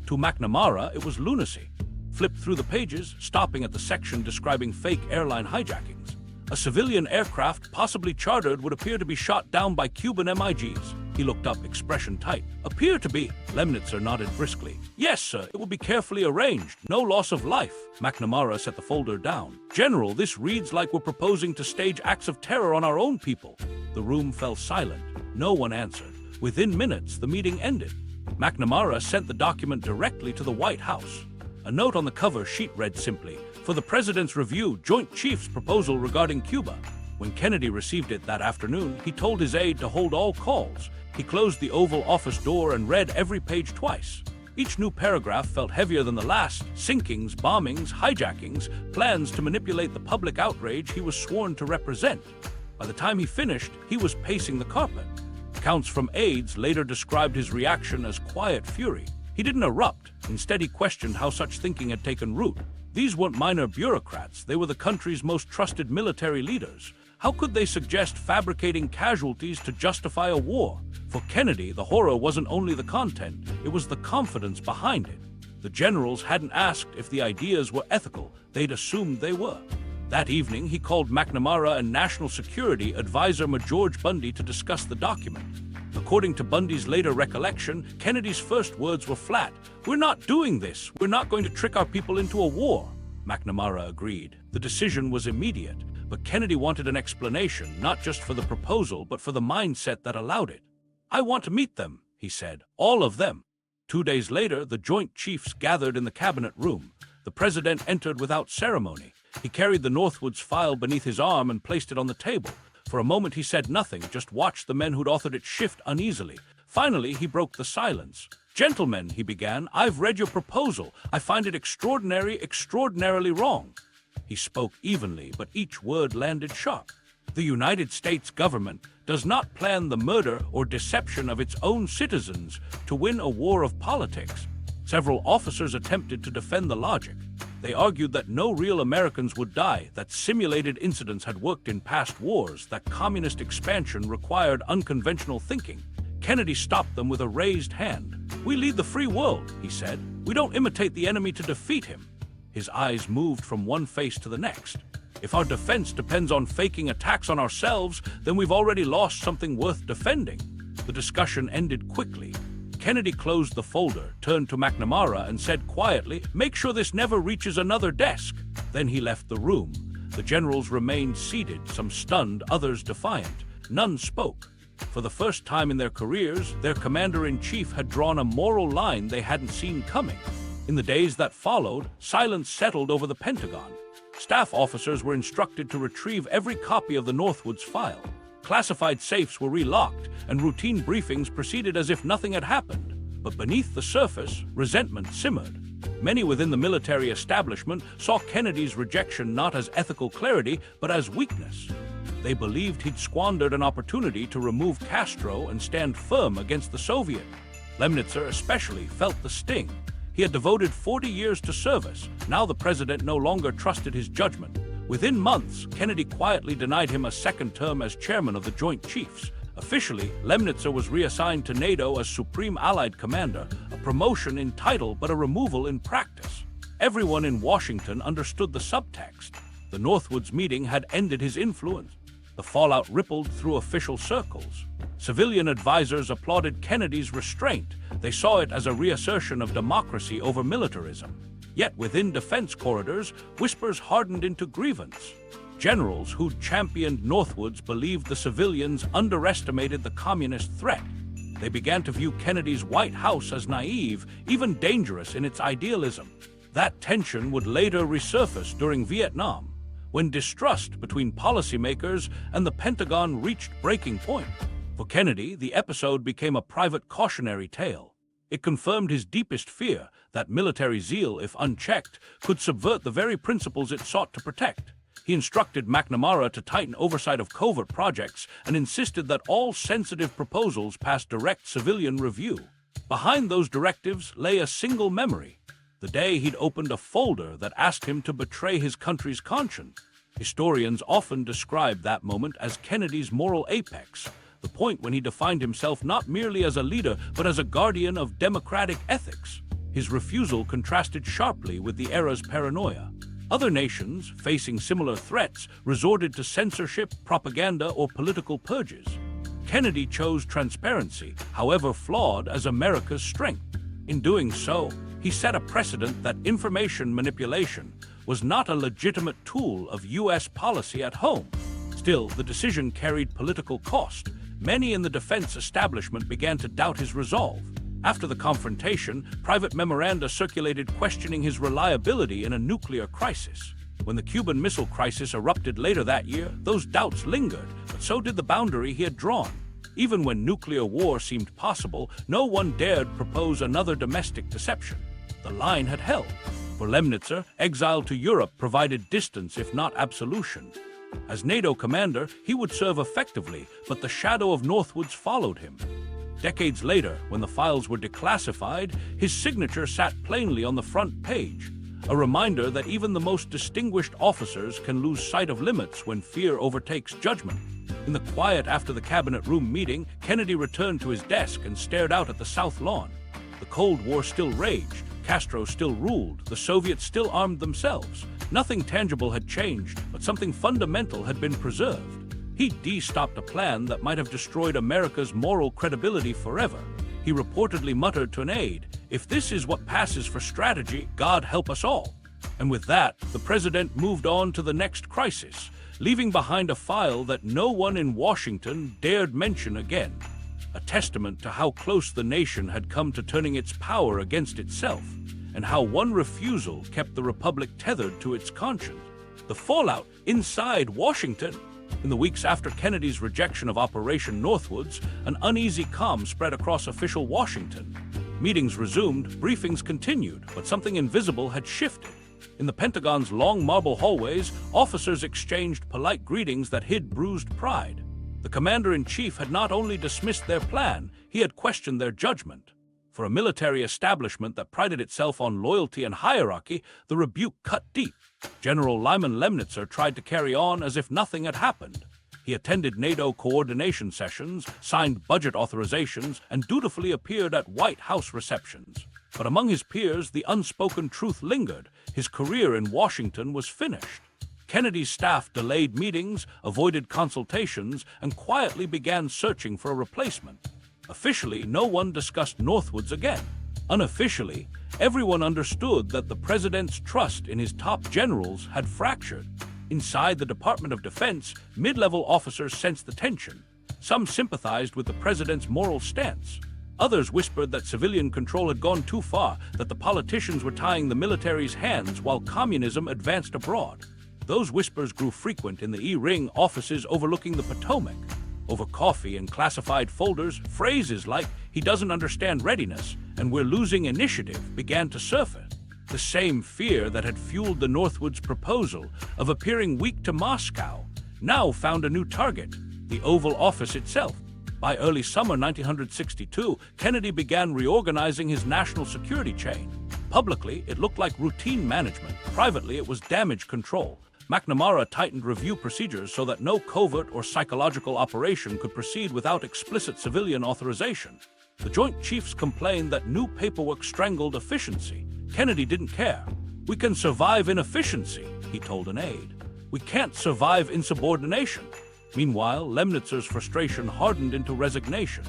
S1: To McNamara, it was lunacy. Flipped through the pages, stopping at the section describing fake airline hijackings. A civilian aircraft, possibly chartered, would appear to be shot down by Cuban MiGs. He looked up, expression tight. Appear to be. Lemnitzer nodded briskly. Yes, sir, it will be carefully arranged. No loss of life. McNamara set the folder down. General, this reads like we're proposing to stage acts of terror on our own people. The room fell silent. No one answered. Within minutes, the meeting ended. McNamara sent the document directly to the White House. A note on the cover sheet read simply, "For the President's review, Joint Chiefs proposal regarding Cuba." When Kennedy received it that afternoon, he told his aide to hold all calls. He closed the Oval Office door and read every page twice. Each new paragraph felt heavier than the last. Sinkings, bombings, hijackings, plans to manipulate the public outrage he was sworn to represent. By the time he finished, he was pacing the carpet. Accounts from aides later described his reaction as quiet fury. He didn't erupt. Instead, he questioned how such thinking had taken root. These weren't minor bureaucrats. They were the country's most trusted military leaders. How could they suggest fabricating casualties to justify a war? For Kennedy, the horror wasn't only the content, it was the confidence behind it. The generals hadn't asked if the ideas were ethical, they'd assumed they were. That evening, he called McNamara and National Security Advisor George Bundy to discuss the document. According to Bundy's later recollection, Kennedy's first words were flat. "We're not doing this. We're not going to trick our people into a war." McNamara agreed. The decision was immediate. But Kennedy wanted an explanation, not just for the proposal, but for the mindset that allowed it. "I want to meet them," he said. "All of them." 2 days later, the Joint Chiefs gathered in the cabinet room. The president entered without ceremony. He carried the Northwoods file beneath his arm and placed it on the table. For a moment he said nothing, just watched the men who'd authored it shift uneasily. Finally, he broke the silence. "Gentlemen," he began, "I've read your proposal. I find it extraordinarily wrong." He spoke evenly, but each word landed sharp. The United States government does not plan the murder or deception of its own citizens to win a war of politics. Several officers attempted to defend the logic. They argued that no real Americans would die, that simulated incidents had worked in past wars, that communist expansion required unconventional thinking. Kennedy stopped them with a raised hand. "We lead the free world," he said. "We don't imitate the enemy to defeat him." His eyes moved from one face to the next. "If our defense depends on faking attacks on ourselves, then we've already lost something worth defending." The discussion ended quickly. Kennedy closed the folder, turned to McNamara and said quietly, "Make sure this never reaches another desk." Then he left the room. The generals remained seated, some stunned, others defiant. None spoke. For the first time in their careers, their commander-in-chief had drawn a moral line they hadn't seen coming. In the days that followed, silence settled over the Pentagon. Staff officers were instructed to retrieve every copy of the Northwoods file. Classified safes were relocked, and routine briefings proceeded as if nothing had happened. But beneath the surface, resentment simmered. Many within the military establishment saw Kennedy's rejection not as ethical clarity, but as weakness. They believed he'd squandered an opportunity to remove Castro and stand firm against the Soviet. Lemnitzer especially felt the sting. He had devoted 40 years to service. Now the president no longer trusted his judgment. Within months, Kennedy quietly denied him a second term as chairman of the Joint Chiefs. Officially, Lemnitzer was reassigned to NATO as Supreme Allied Commander, a promotion in title but a removal in practice. Everyone in Washington understood the subtext. The Northwoods meeting had ended his influence. The fallout rippled through official circles. Civilian advisors applauded Kennedy's restraint. They saw it as a reassertion of democracy over militarism. Yet within defense corridors, whispers hardened into grievance. Generals who'd championed Northwoods believed the civilians underestimated the communist threat. They began to view Kennedy's White House as naive, even dangerous in its idealism. That tension would later resurface during Vietnam, when distrust between policymakers and the Pentagon reached breaking point. For Kennedy, the episode became a private cautionary tale. It confirmed his deepest fear that military zeal, if unchecked, could subvert the very principles it sought to protect. He instructed McNamara to tighten oversight of covert projects and insisted that all sensitive proposals pass direct civilian review. Behind those directives lay a single memory: the day he'd opened a folder that asked him to betray his country's conscience. Historians often describe that moment as Kennedy's moral apex, the point when he defined himself not merely as a leader, but as a guardian of democratic ethics. His refusal contrasted sharply with the era's paranoia. Other nations, facing similar threats, resorted to censorship, propaganda, or political purges. Kennedy chose transparency, however flawed, as America's strength. In doing so, he set a precedent that information manipulation was not a legitimate tool of U.S. policy at home. Still, the decision carried political cost. Many in the defense establishment began to doubt his resolve. After the confrontation, private memoranda circulated questioning his reliability in a nuclear crisis. When the Cuban Missile Crisis erupted later that year, those doubts lingered, but so did the boundary he had drawn. Even when nuclear war seemed possible, no one dared propose another domestic deception. The line had held. For Lemnitzer, exile to Europe provided distance if not absolution. As NATO commander, he would serve effectively, but the shadow of Northwoods followed him. Decades later, when the files were declassified, his signature sat plainly on the front page, a reminder that even the most distinguished officers can lose sight of limits when fear overtakes judgment. In the quiet after the cabinet room meeting, Kennedy returned to his desk and stared out at the South Lawn. The Cold War still raged, Castro still ruled, the Soviets still armed themselves. Nothing tangible had changed, but something fundamental had been preserved. He'd de-stopped a plan that might have destroyed America's moral credibility forever. He reportedly muttered to an aide, "If this is what passes for strategy, God help us all." And with that, the president moved on to the next crisis, leaving behind a file that no one in Washington dared mention again. A testament to how close the nation had come to turning its power against itself, and how one refusal kept the republic tethered to its conscience. The fallout inside Washington. In the weeks after Kennedy's rejection of Operation Northwoods, an uneasy calm spread across official Washington. Meetings resumed, briefings continued, but something invisible had shifted. In the Pentagon's long marble hallways, officers exchanged polite greetings that hid bruised pride. The commander-in-chief had not only dismissed their plan, he had questioned their judgment. For a military establishment that prided itself on loyalty and hierarchy, the rebuke cut deep. General Lyman Lemnitzer tried to carry on as if nothing had happened. He attended NATO coordination sessions, signed budget authorizations, and dutifully appeared at White House receptions. But among his peers, the unspoken truth lingered. His career in Washington was finished. Kennedy's staff delayed meetings, avoided consultations, and quietly began searching for a replacement. Officially, no one discussed Northwoods again. Unofficially, everyone understood that the president's trust in his top generals had fractured. Inside the Department of Defense, mid-level officers sensed the tension. Some sympathized with the president's moral stance. Others whispered that civilian control had gone too far, that the politicians were tying the military's hands while communism advanced abroad. Those whispers grew frequent in the E-Ring offices overlooking the Potomac. Over coffee and classified folders, phrases like, "He doesn't understand readiness," and "We're losing initiative," began to surface. The same fear that had fueled the Northwoods proposal of appearing weak to Moscow now found a new target, the Oval Office itself. By early summer 1962, Kennedy began reorganizing his national security chain. Publicly, it looked like routine management. Privately, it was damage control. McNamara tightened review procedures so that no covert or psychological operation could proceed without explicit civilian authorization. The Joint Chiefs complained that new paperwork strangled efficiency. Kennedy didn't care. "We can survive inefficiency," he told an aide. "We can't survive insubordination." Meanwhile, Lemnitzer's frustration hardened into resignation.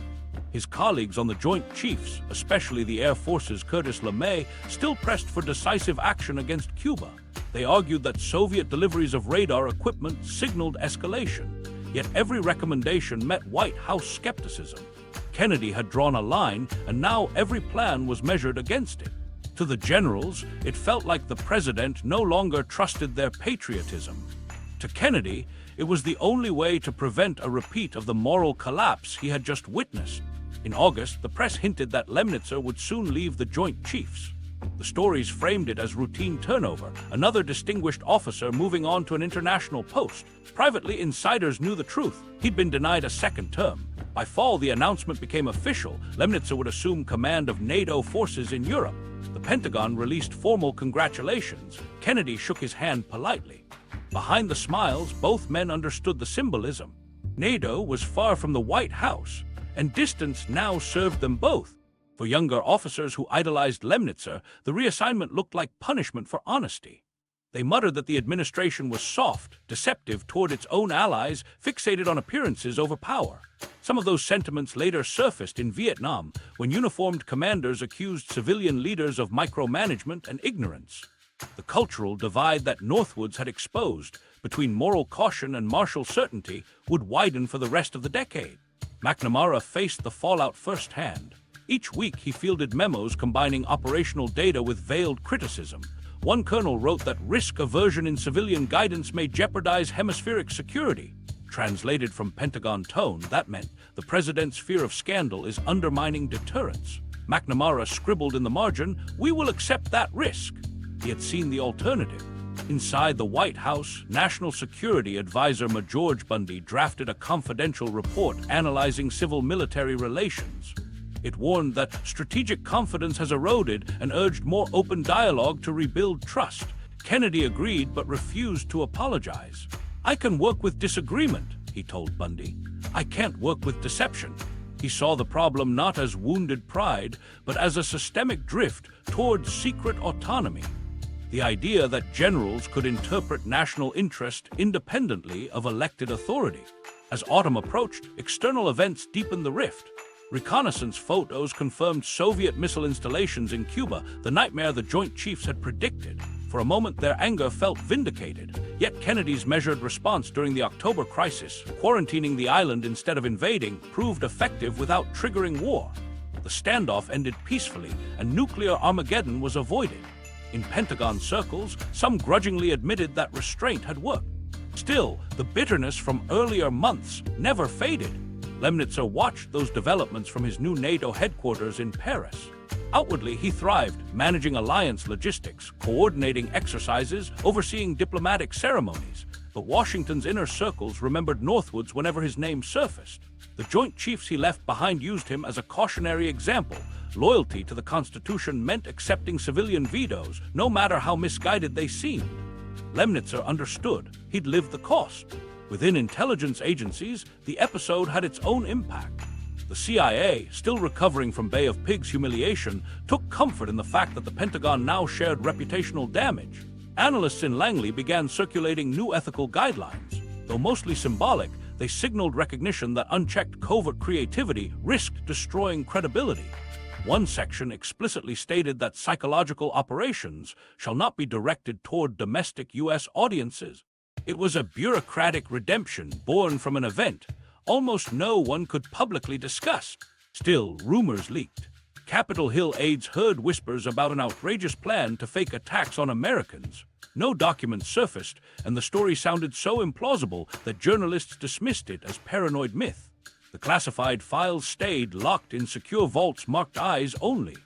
S1: His colleagues on the Joint Chiefs, especially the Air Force's Curtis LeMay, still pressed for decisive action against Cuba. They argued that Soviet deliveries of radar equipment signaled escalation, yet every recommendation met White House skepticism. Kennedy had drawn a line, and now every plan was measured against it. To the generals, it felt like the president no longer trusted their patriotism. To Kennedy, it was the only way to prevent a repeat of the moral collapse he had just witnessed. In August, the press hinted that Lemnitzer would soon leave the Joint Chiefs. The stories framed it as routine turnover, another distinguished officer moving on to an international post. Privately, insiders knew the truth. He'd been denied a second term. By fall, the announcement became official. Lemnitzer would assume command of NATO forces in Europe. The Pentagon released formal congratulations. Kennedy shook his hand politely. Behind the smiles, both men understood the symbolism. NATO was far from the White House, and distance now served them both. For younger officers who idolized Lemnitzer, the reassignment looked like punishment for honesty. They muttered that the administration was soft, deceptive toward its own allies, fixated on appearances over power. Some of those sentiments later surfaced in Vietnam, when uniformed commanders accused civilian leaders of micromanagement and ignorance. The cultural divide that Northwoods had exposed between moral caution and martial certainty would widen for the rest of the decade. McNamara faced the fallout firsthand. Each week he fielded memos combining operational data with veiled criticism. One colonel wrote that risk aversion in civilian guidance may jeopardize hemispheric security. Translated from Pentagon tone, that meant the president's fear of scandal is undermining deterrence. McNamara scribbled in the margin, "We will accept that risk." He had seen the alternative. Inside the White House, National Security Advisor George Bundy drafted a confidential report analyzing civil-military relations. It warned that strategic confidence has eroded and urged more open dialogue to rebuild trust. Kennedy agreed but refused to apologize. "I can work with disagreement," he told Bundy. "I can't work with deception." He saw the problem not as wounded pride, but as a systemic drift towards secret autonomy. The idea that generals could interpret national interest independently of elected authority. As autumn approached, external events deepened the rift. Reconnaissance photos confirmed Soviet missile installations in Cuba, the nightmare the Joint Chiefs had predicted. For a moment, their anger felt vindicated. Yet Kennedy's measured response during the October crisis, quarantining the island instead of invading, proved effective without triggering war. The standoff ended peacefully, and nuclear Armageddon was avoided. In Pentagon circles, some grudgingly admitted that restraint had worked. Still, the bitterness from earlier months never faded. Lemnitzer watched those developments from his new NATO headquarters in Paris. Outwardly, he thrived, managing alliance logistics, coordinating exercises, overseeing diplomatic ceremonies. But Washington's inner circles remembered Northwoods whenever his name surfaced. The Joint Chiefs he left behind used him as a cautionary example. Loyalty to the Constitution meant accepting civilian vetoes, no matter how misguided they seemed. Lemnitzer understood. He'd lived the cost. Within intelligence agencies, the episode had its own impact. The CIA, still recovering from Bay of Pigs humiliation, took comfort in the fact that the Pentagon now shared reputational damage. Analysts in Langley began circulating new ethical guidelines. Though mostly symbolic, they signaled recognition that unchecked covert creativity risked destroying credibility. One section explicitly stated that psychological operations shall not be directed toward domestic U.S. audiences. It was a bureaucratic redemption born from an event almost no one could publicly discuss. Still, rumors leaked. Capitol Hill aides heard whispers about an outrageous plan to fake attacks on Americans. No documents surfaced, and the story sounded so implausible that journalists dismissed it as paranoid myth. The classified files stayed locked in secure vaults marked eyes only.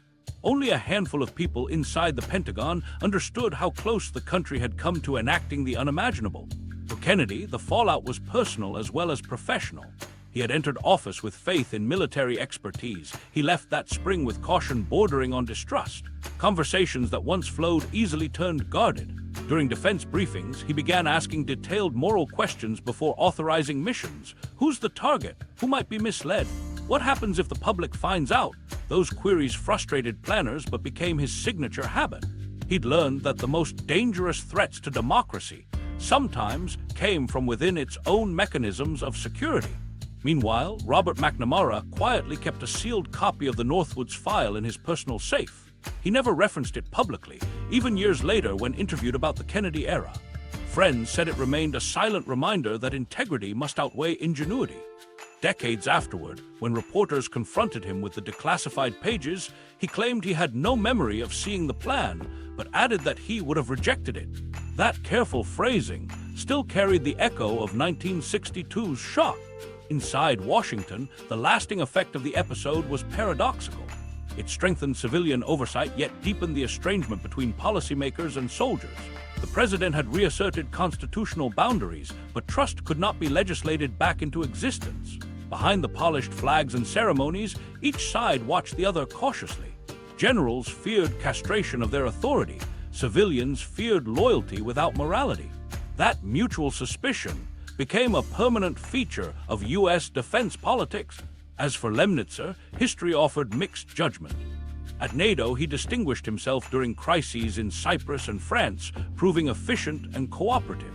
S1: Only a handful of people inside the Pentagon understood how close the country had come to enacting the unimaginable. For Kennedy, the fallout was personal as well as professional. He had entered office with faith in military expertise. He left that spring with caution bordering on distrust. Conversations that once flowed easily turned guarded. During defense briefings, he began asking detailed moral questions before authorizing missions. Who's the target? Who might be misled? What happens if the public finds out? Those queries frustrated planners but became his signature habit. He'd learned that the most dangerous threats to democracy sometimes came from within its own mechanisms of security. Meanwhile, Robert McNamara quietly kept a sealed copy of the Northwoods file in his personal safe. He never referenced it publicly, even years later when interviewed about the Kennedy era. Friends said it remained a silent reminder that integrity must outweigh ingenuity. Decades afterward, when reporters confronted him with the declassified pages, he claimed he had no memory of seeing the plan, but added that he would have rejected it. That careful phrasing still carried the echo of 1962's shock. Inside Washington, the lasting effect of the episode was paradoxical. It strengthened civilian oversight yet deepened the estrangement between policymakers and soldiers. The president had reasserted constitutional boundaries, but trust could not be legislated back into existence. Behind the polished flags and ceremonies, each side watched the other cautiously. Generals feared castration of their authority. Civilians feared loyalty without morality. That mutual suspicion became a permanent feature of U.S. defense politics. As for Lemnitzer, history offered mixed judgment. At NATO, he distinguished himself during crises in Cyprus and France, proving efficient and cooperative.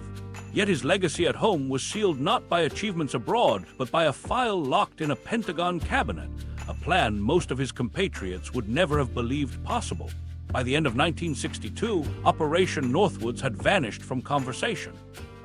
S1: Yet his legacy at home was sealed not by achievements abroad, but by a file locked in a Pentagon cabinet, a plan most of his compatriots would never have believed possible. By the end of 1962, Operation Northwoods had vanished from conversation.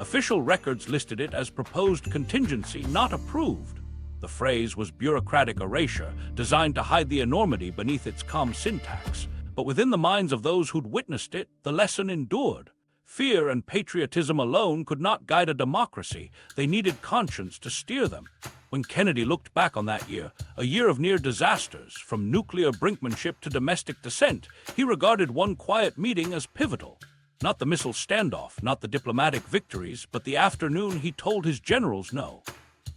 S1: Official records listed it as proposed contingency, not approved. The phrase was bureaucratic erasure, designed to hide the enormity beneath its calm syntax. But within the minds of those who'd witnessed it, the lesson endured. Fear and patriotism alone could not guide a democracy. They needed conscience to steer them. When Kennedy looked back on that year, a year of near disasters, from nuclear brinkmanship to domestic dissent, he regarded one quiet meeting as pivotal. Not the missile standoff, not the diplomatic victories, but the afternoon he told his generals no.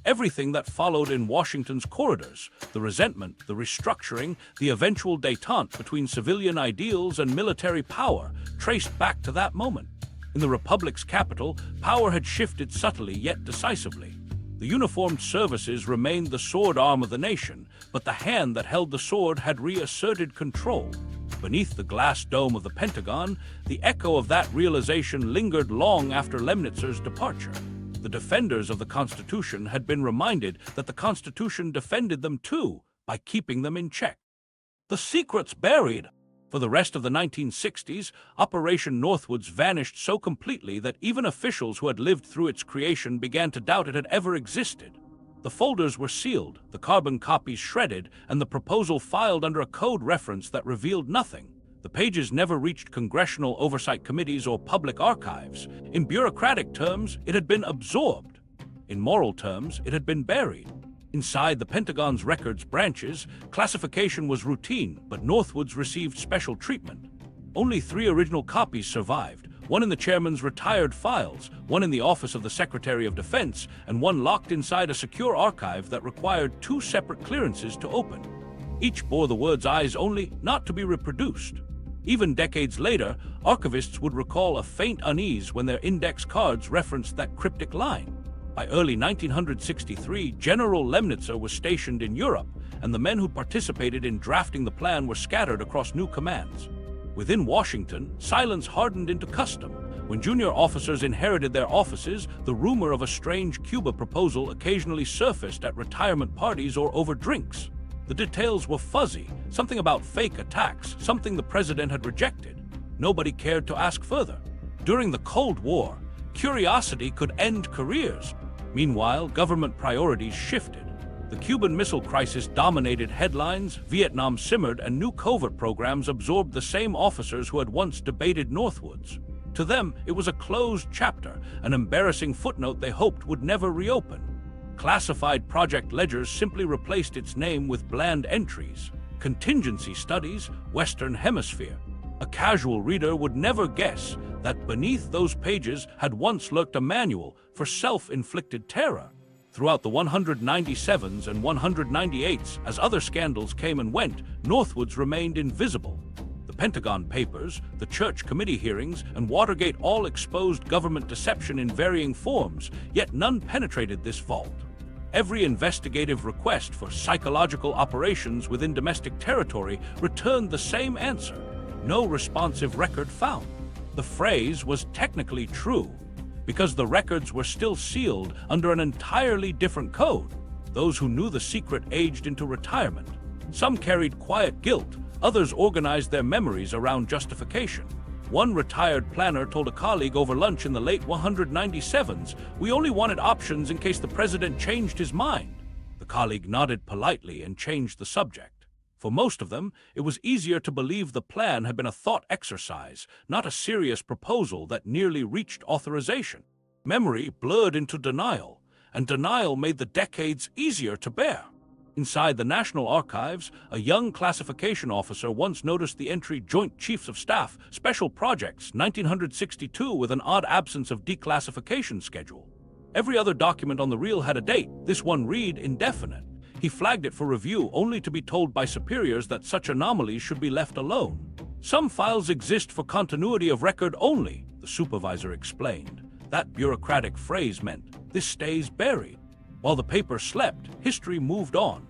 S1: Everything that followed in Washington's corridors, the resentment, the restructuring, the eventual détente between civilian ideals and military power, traced back to that moment. In the Republic's capital, power had shifted subtly yet decisively. The uniformed services remained the sword arm of the nation, but the hand that held the sword had reasserted control. Beneath the glass dome of the Pentagon, the echo of that realization lingered long after Lemnitzer's departure. The defenders of the Constitution had been reminded that the Constitution defended them too, by keeping them in check. The secret's buried. For the rest of the 1960s, Operation Northwoods vanished so completely that even officials who had lived through its creation began to doubt it had ever existed. The folders were sealed, the carbon copies shredded, and the proposal filed under a code reference that revealed nothing. The pages never reached congressional oversight committees or public archives. In bureaucratic terms, it had been absorbed. In moral terms, it had been buried. Inside the Pentagon's records branches, classification was routine, but Northwoods received special treatment. Only 3 original copies survived, one in the chairman's retired files, one in the office of the Secretary of Defense, and one locked inside a secure archive that required 2 separate clearances to open. Each bore the words "eyes only," not to be reproduced. Even decades later, archivists would recall a faint unease when their index cards referenced that cryptic line. By early 1963, General Lemnitzer was stationed in Europe, and the men who participated in drafting the plan were scattered across new commands. Within Washington, silence hardened into custom. When junior officers inherited their offices, the rumor of a strange Cuba proposal occasionally surfaced at retirement parties or over drinks. The details were fuzzy, something about fake attacks, something the president had rejected. Nobody cared to ask further. During the Cold War, curiosity could end careers. Meanwhile, government priorities shifted. The Cuban Missile Crisis dominated headlines, Vietnam simmered, and new covert programs absorbed the same officers who had once debated Northwoods. To them, it was a closed chapter, an embarrassing footnote they hoped would never reopen. Classified project ledgers simply replaced its name with bland entries. Contingency studies, Western Hemisphere. A casual reader would never guess that beneath those pages had once lurked a manual for self-inflicted terror. Throughout the 197s and 198s, as other scandals came and went, Northwoods remained invisible. The Pentagon Papers, the Church Committee hearings, and Watergate all exposed government deception in varying forms, yet none penetrated this vault. Every investigative request for psychological operations within domestic territory returned the same answer: no responsive record found. The phrase was technically true, because the records were still sealed under an entirely different code. Those who knew the secret aged into retirement. Some carried quiet guilt, others organized their memories around justification. One retired planner told a colleague over lunch in the late 197s, "We only wanted options in case the president changed his mind." The colleague nodded politely and changed the subject. For most of them, it was easier to believe the plan had been a thought exercise, not a serious proposal that nearly reached authorization. Memory blurred into denial, and denial made the decades easier to bear. Inside the National Archives, a young classification officer once noticed the entry Joint Chiefs of Staff, Special Projects, 1962, with an odd absence of declassification schedule. Every other document on the reel had a date, this one read indefinite. He flagged it for review only to be told by superiors that such anomalies should be left alone. "Some files exist for continuity of record only," the supervisor explained. That bureaucratic phrase meant, "This stays buried." While the paper slept, history moved on.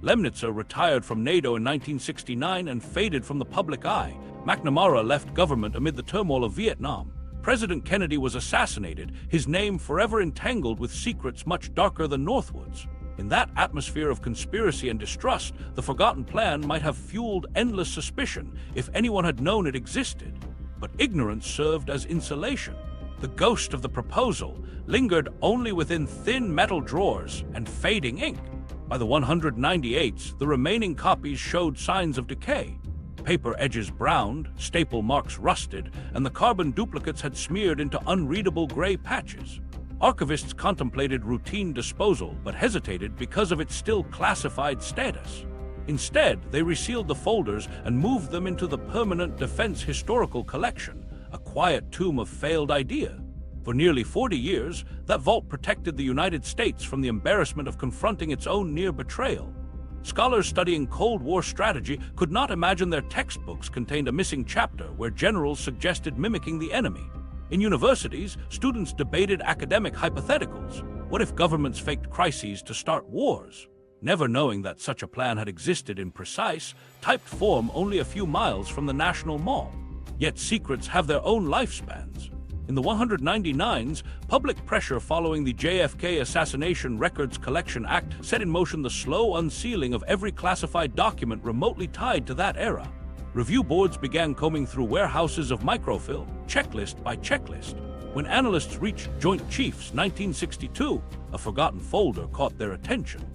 S1: Lemnitzer retired from NATO in 1969 and faded from the public eye. McNamara left government amid the turmoil of Vietnam. President Kennedy was assassinated, his name forever entangled with secrets much darker than Northwoods. In that atmosphere of conspiracy and distrust, the forgotten plan might have fueled endless suspicion if anyone had known it existed. But ignorance served as insulation. The ghost of the proposal lingered only within thin metal drawers and fading ink. By the 198s, the remaining copies showed signs of decay. Paper edges browned, staple marks rusted, and the carbon duplicates had smeared into unreadable gray patches. Archivists contemplated routine disposal, but hesitated because of its still classified status. Instead, they resealed the folders and moved them into the Permanent Defense Historical Collection, a quiet tomb of failed idea. For nearly 40 years, that vault protected the United States from the embarrassment of confronting its own near betrayal. Scholars studying Cold War strategy could not imagine their textbooks contained a missing chapter where generals suggested mimicking the enemy. In universities, students debated academic hypotheticals. What if governments faked crises to start wars? Never knowing that such a plan had existed in precise, typed form only a few miles from the National Mall. Yet secrets have their own lifespans. In the 199s, public pressure following the JFK Assassination Records Collection Act set in motion the slow unsealing of every classified document remotely tied to that era. Review boards began combing through warehouses of microfilm, checklist by checklist. When analysts reached Joint Chiefs 1962, a forgotten folder caught their attention.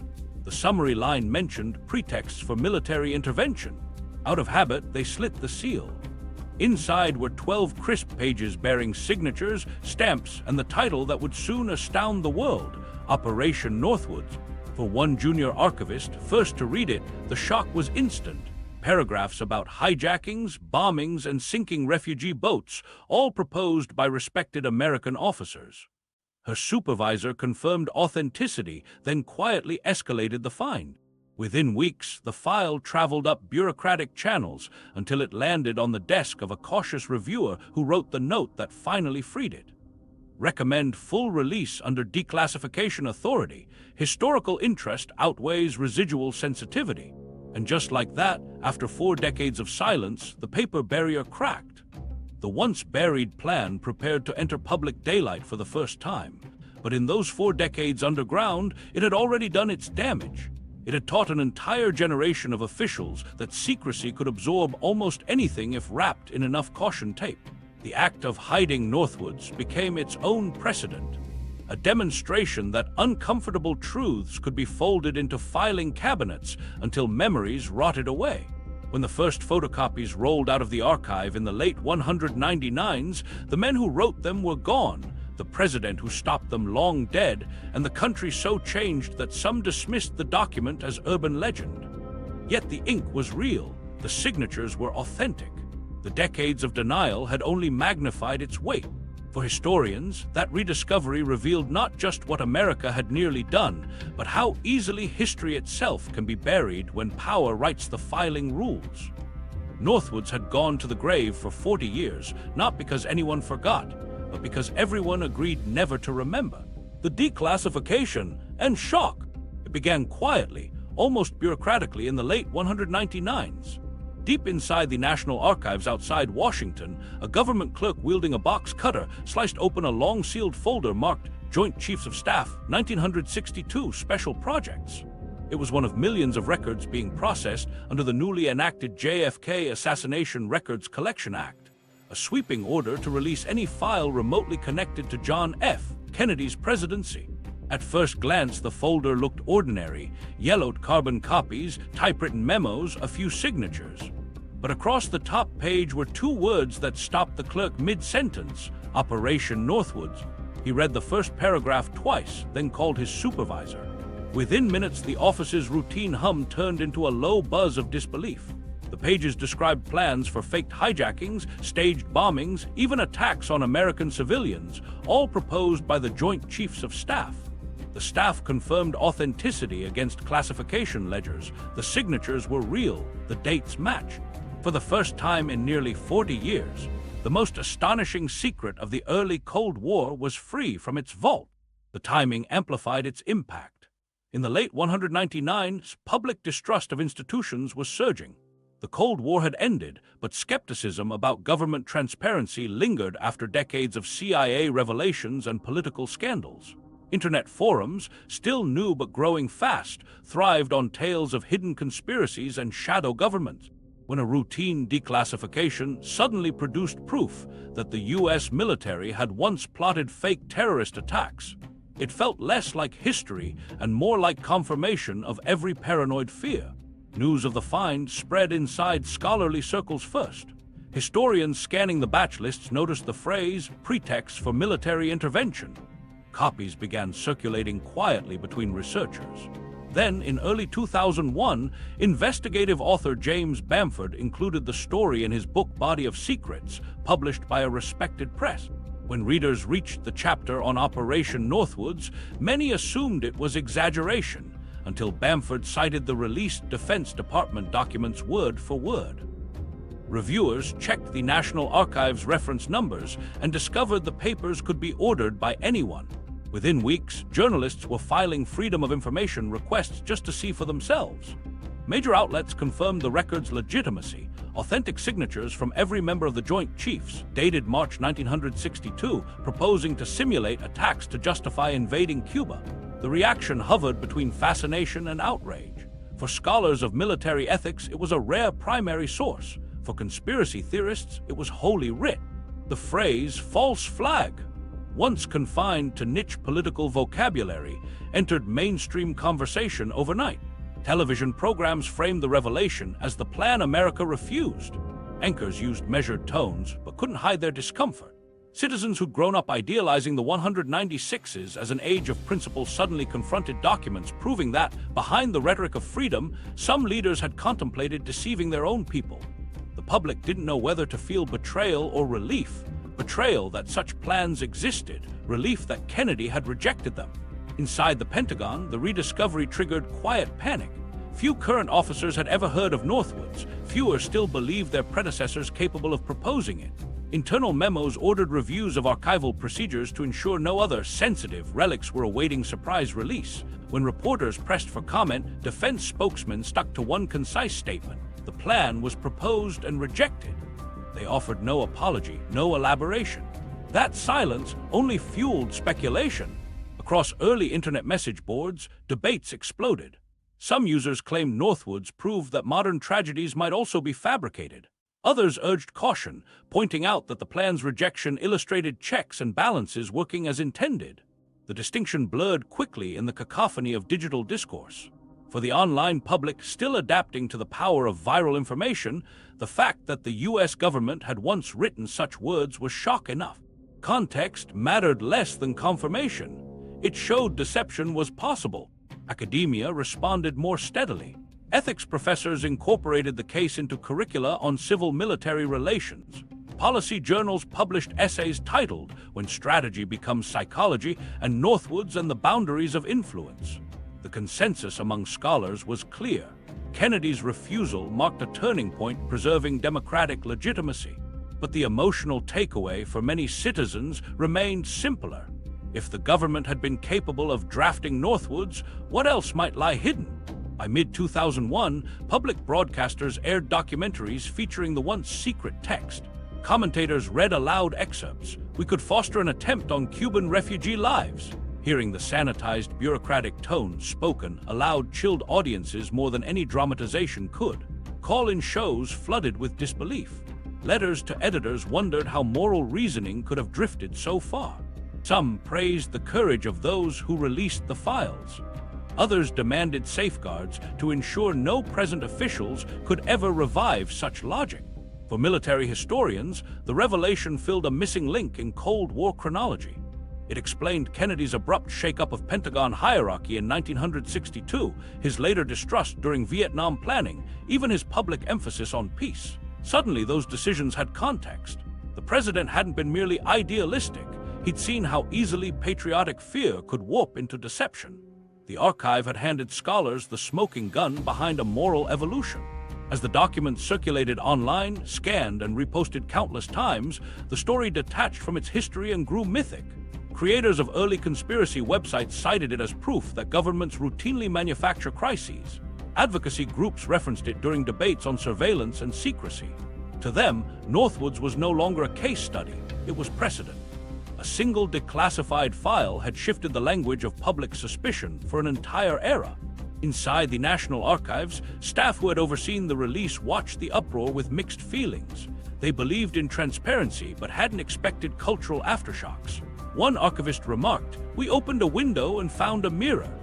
S1: The summary line mentioned pretexts for military intervention. Out of habit, they slit the seal. Inside were 12 crisp pages bearing signatures, stamps, and the title that would soon astound the world, Operation Northwoods. For one junior archivist, first to read it, the shock was instant. Paragraphs about hijackings, bombings, and sinking refugee boats, all proposed by respected American officers. Her supervisor confirmed authenticity, then quietly escalated the find. Within weeks, the file traveled up bureaucratic channels until it landed on the desk of a cautious reviewer who wrote the note that finally freed it. Recommend full release under declassification authority. Historical interest outweighs residual sensitivity. And just like that, after 4 decades of silence, the paper barrier cracked. The once buried plan prepared to enter public daylight for the first time. But in those 4 decades underground, it had already done its damage. It had taught an entire generation of officials that secrecy could absorb almost anything if wrapped in enough caution tape. The act of hiding Northwoods became its own precedent, a demonstration that uncomfortable truths could be folded into filing cabinets until memories rotted away. When the first photocopies rolled out of the archive in the late 199s, the men who wrote them were gone, the president who stopped them long dead, and the country so changed that some dismissed the document as urban legend. Yet the ink was real, the signatures were authentic. The decades of denial had only magnified its weight. For historians, that rediscovery revealed not just what America had nearly done, but how easily history itself can be buried when power writes the filing rules. Northwoods had gone to the grave for 40 years, not because anyone forgot, but because everyone agreed never to remember. The declassification and shock. It began quietly, almost bureaucratically in the late 199s. Deep inside the National Archives outside Washington, a government clerk wielding a box cutter sliced open a long-sealed folder marked Joint Chiefs of Staff 1962 Special Projects. It was one of millions of records being processed under the newly enacted JFK Assassination Records Collection Act, a sweeping order to release any file remotely connected to John F. Kennedy's presidency. At first glance, the folder looked ordinary: yellowed carbon copies, typewritten memos, a few signatures. But across the top page were 2 words that stopped the clerk mid-sentence: Operation Northwoods. He read the first paragraph twice, then called his supervisor. Within minutes, the office's routine hum turned into a low buzz of disbelief. The pages described plans for faked hijackings, staged bombings, even attacks on American civilians, all proposed by the Joint Chiefs of Staff. The staff confirmed authenticity against classification ledgers. The signatures were real, the dates match. For the first time in nearly 40 years, the most astonishing secret of the early Cold War was free from its vault. The timing amplified its impact. In the late 199s, public distrust of institutions was surging. The Cold War had ended, but skepticism about government transparency lingered after decades of CIA revelations and political scandals. Internet forums, still new but growing fast, thrived on tales of hidden conspiracies and shadow governments. When a routine declassification suddenly produced proof that the US military had once plotted fake terrorist attacks, it felt less like history and more like confirmation of every paranoid fear. News of the find spread inside scholarly circles first. Historians scanning the batch lists noticed the phrase "pretext for military intervention." Copies began circulating quietly between researchers. Then, in early 2001, investigative author James Bamford included the story in his book Body of Secrets, published by a respected press. When readers reached the chapter on Operation Northwoods, many assumed it was exaggeration, until Bamford cited the released Defense Department documents word for word. Reviewers checked the National Archives reference numbers and discovered the papers could be ordered by anyone. Within weeks, journalists were filing Freedom of Information requests just to see for themselves. Major outlets confirmed the record's legitimacy. Authentic signatures from every member of the Joint Chiefs, dated March 1962, proposing to simulate attacks to justify invading Cuba. The reaction hovered between fascination and outrage. For scholars of military ethics, it was a rare primary source. For conspiracy theorists, it was holy writ. The phrase "false flag," once confined to niche political vocabulary, entered mainstream conversation overnight. Television programs framed the revelation as the plan America refused. Anchors used measured tones, but couldn't hide their discomfort. Citizens who'd grown up idealizing the 196s as an age of principle suddenly confronted documents proving that, behind the rhetoric of freedom, some leaders had contemplated deceiving their own people. The public didn't know whether to feel betrayal or relief. Betrayal that such plans existed, relief that Kennedy had rejected them. Inside the Pentagon, the rediscovery triggered quiet panic. Few current officers had ever heard of Northwoods. Fewer still believed their predecessors capable of proposing it. Internal memos ordered reviews of archival procedures to ensure no other sensitive relics were awaiting surprise release. When reporters pressed for comment, defense spokesmen stuck to one concise statement: the plan was proposed and rejected. They offered no apology, no elaboration. That silence only fueled speculation. Across early internet message boards, debates exploded. Some users claimed Northwoods proved that modern tragedies might also be fabricated. Others urged caution, pointing out that the plan's rejection illustrated checks and balances working as intended. The distinction blurred quickly in the cacophony of digital discourse. For the online public still adapting to the power of viral information, the fact that the US government had once written such words was shock enough. Context mattered less than confirmation. It showed deception was possible. Academia responded more steadily. Ethics professors incorporated the case into curricula on civil-military relations. Policy journals published essays titled "When Strategy Becomes Psychology" and "Northwoods and the Boundaries of Influence." The consensus among scholars was clear. Kennedy's refusal marked a turning point, preserving democratic legitimacy. But the emotional takeaway for many citizens remained simpler. If the government had been capable of drafting Northwoods, what else might lie hidden? By mid-2001, public broadcasters aired documentaries featuring the once secret text. Commentators read aloud excerpts. We could foster an attempt on Cuban refugee lives. Hearing the sanitized bureaucratic tone spoken allowed chilled audiences more than any dramatization could. Call-in shows flooded with disbelief. Letters to editors wondered how moral reasoning could have drifted so far. Some praised the courage of those who released the files. Others demanded safeguards to ensure no present officials could ever revive such logic. For military historians, the revelation filled a missing link in Cold War chronology. It explained Kennedy's abrupt shakeup of Pentagon hierarchy in 1962, his later distrust during Vietnam planning, even his public emphasis on peace. Suddenly, those decisions had context. The president hadn't been merely idealistic. He'd seen how easily patriotic fear could warp into deception. The archive had handed scholars the smoking gun behind a moral evolution. As the documents circulated online, scanned and reposted countless times, the story detached from its history and grew mythic. Creators of early conspiracy websites cited it as proof that governments routinely manufacture crises. Advocacy groups referenced it during debates on surveillance and secrecy. To them, Northwoods was no longer a case study, it was precedent. A single declassified file had shifted the language of public suspicion for an entire era. Inside the National Archives, staff who had overseen the release watched the uproar with mixed feelings. They believed in transparency but hadn't expected cultural aftershocks. One archivist remarked, "We opened a window and found a mirror."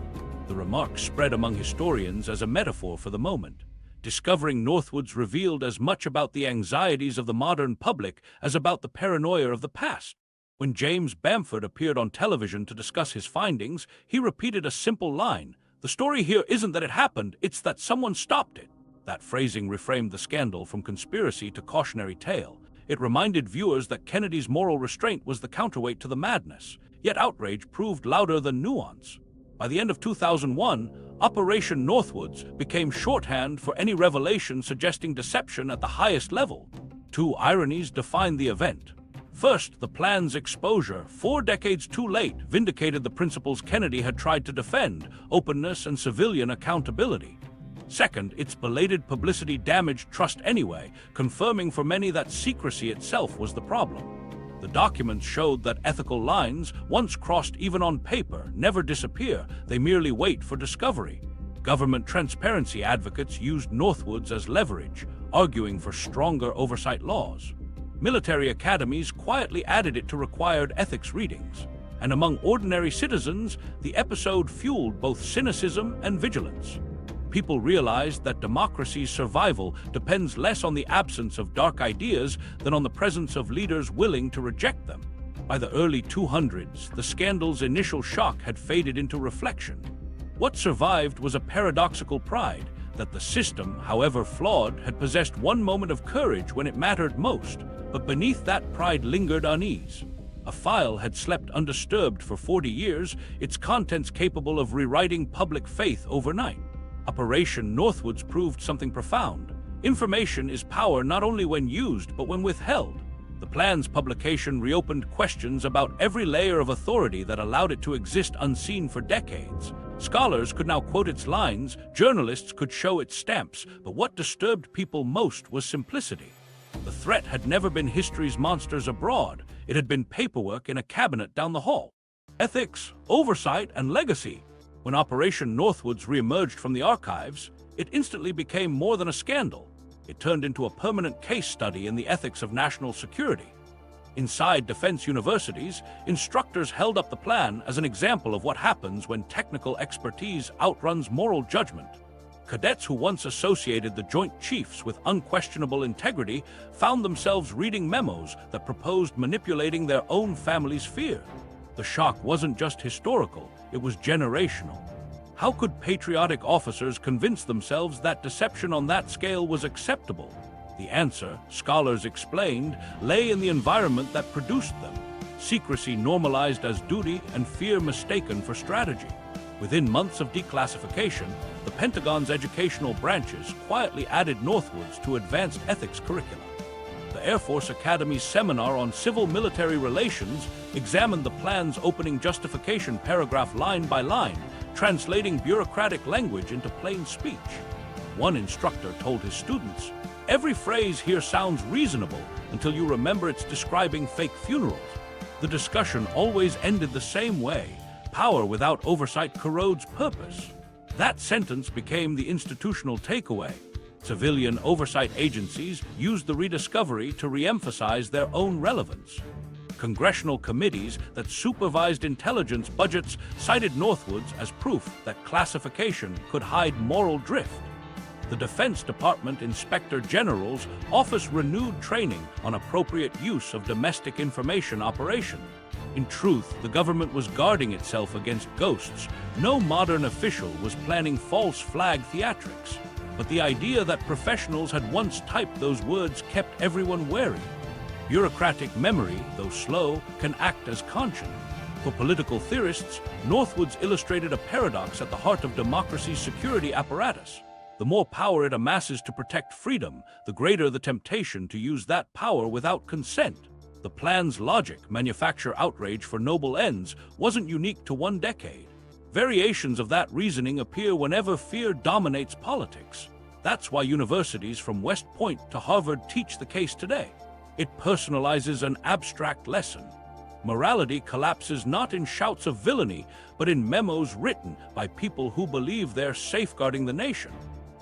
S1: The remark spread among historians as a metaphor for the moment. Discovering Northwoods revealed as much about the anxieties of the modern public as about the paranoia of the past. When James Bamford appeared on television to discuss his findings, he repeated a simple line, "The story here isn't that it happened, it's that someone stopped it." That phrasing reframed the scandal from conspiracy to cautionary tale. It reminded viewers that Kennedy's moral restraint was the counterweight to the madness, yet outrage proved louder than nuance. By the end of 2001, Operation Northwoods became shorthand for any revelation suggesting deception at the highest level. Two ironies defined the event. First, the plan's exposure, 4 decades too late, vindicated the principles Kennedy had tried to defend: openness and civilian accountability. Second, its belated publicity damaged trust anyway, confirming for many that secrecy itself was the problem. The documents showed that ethical lines, once crossed even on paper, never disappear, they merely wait for discovery. Government transparency advocates used Northwoods as leverage, arguing for stronger oversight laws. Military academies quietly added it to required ethics readings. And among ordinary citizens, the episode fueled both cynicism and vigilance. People realized that democracy's survival depends less on the absence of dark ideas than on the presence of leaders willing to reject them. By the early 200s, the scandal's initial shock had faded into reflection. What survived was a paradoxical pride that the system, however flawed, had possessed one moment of courage when it mattered most, but beneath that pride lingered unease. A file had slept undisturbed for 40 years, its contents capable of rewriting public faith overnight. Operation Northwoods proved something profound. Information is power not only when used, but when withheld. The plan's publication reopened questions about every layer of authority that allowed it to exist unseen for decades. Scholars could now quote its lines, journalists could show its stamps, but what disturbed people most was simplicity. The threat had never been history's monsters abroad. It had been paperwork in a cabinet down the hall. Ethics, oversight, and legacy. When Operation Northwoods reemerged from the archives, it instantly became more than a scandal. It turned into a permanent case study in the ethics of national security. Inside defense universities, instructors held up the plan as an example of what happens when technical expertise outruns moral judgment. Cadets who once associated the Joint Chiefs with unquestionable integrity found themselves reading memos that proposed manipulating their own family's fear. The shock wasn't just historical, it was generational. How could patriotic officers convince themselves that deception on that scale was acceptable? The answer, scholars explained, lay in the environment that produced them. Secrecy normalized as duty and fear mistaken for strategy. Within months of declassification, the Pentagon's educational branches quietly added Northwoods to advanced ethics curricula. The Air Force Academy's seminar on civil-military relations examined the plan's opening justification paragraph line by line, translating bureaucratic language into plain speech. One instructor told his students, "Every phrase here sounds reasonable until you remember it's describing fake funerals." The discussion always ended the same way. Power without oversight corrodes purpose. That sentence became the institutional takeaway. Civilian oversight agencies used the rediscovery to re-emphasize their own relevance. Congressional committees that supervised intelligence budgets cited Northwoods as proof that classification could hide moral drift. The Defense Department Inspector General's office renewed training on appropriate use of domestic information operation. In truth, the government was guarding itself against ghosts. No modern official was planning false flag theatrics. But the idea that professionals had once typed those words kept everyone wary. Bureaucratic memory, though slow, can act as conscience. For political theorists, Northwoods illustrated a paradox at the heart of democracy's security apparatus. The more power it amasses to protect freedom, the greater the temptation to use that power without consent. The plan's logic, manufacture outrage for noble ends, wasn't unique to one decade. Variations of that reasoning appear whenever fear dominates politics. That's why universities from West Point to Harvard teach the case today. It personalizes an abstract lesson. Morality collapses not in shouts of villainy, but in memos written by people who believe they're safeguarding the nation.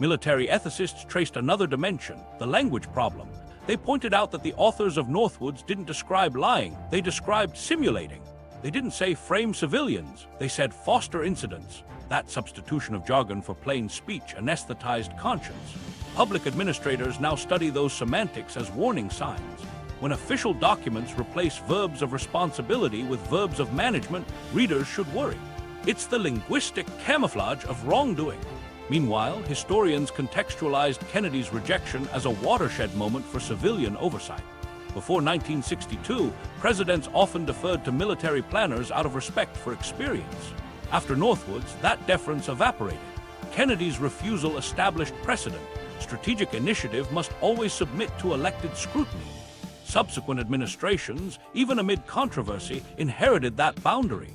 S1: Military ethicists traced another dimension, the language problem. They pointed out that the authors of Northwoods didn't describe lying, they described simulating. They didn't say frame civilians, they said foster incidents. That substitution of jargon for plain speech anesthetized conscience. Public administrators now study those semantics as warning signs. When official documents replace verbs of responsibility with verbs of management, readers should worry. It's the linguistic camouflage of wrongdoing. Meanwhile, historians contextualized Kennedy's rejection as a watershed moment for civilian oversight. Before 1962, presidents often deferred to military planners out of respect for experience. After Northwoods, that deference evaporated. Kennedy's refusal established precedent. Strategic initiative must always submit to elected scrutiny. Subsequent administrations, even amid controversy, inherited that boundary.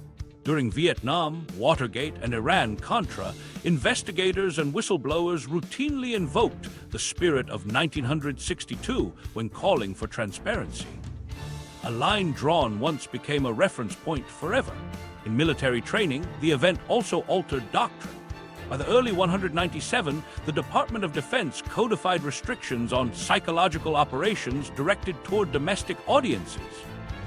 S1: During Vietnam, Watergate, and Iran-Contra, investigators and whistleblowers routinely invoked the spirit of 1962 when calling for transparency. A line drawn once became a reference point forever. In military training, the event also altered doctrine. By the early 197, the Department of Defense codified restrictions on psychological operations directed toward domestic audiences.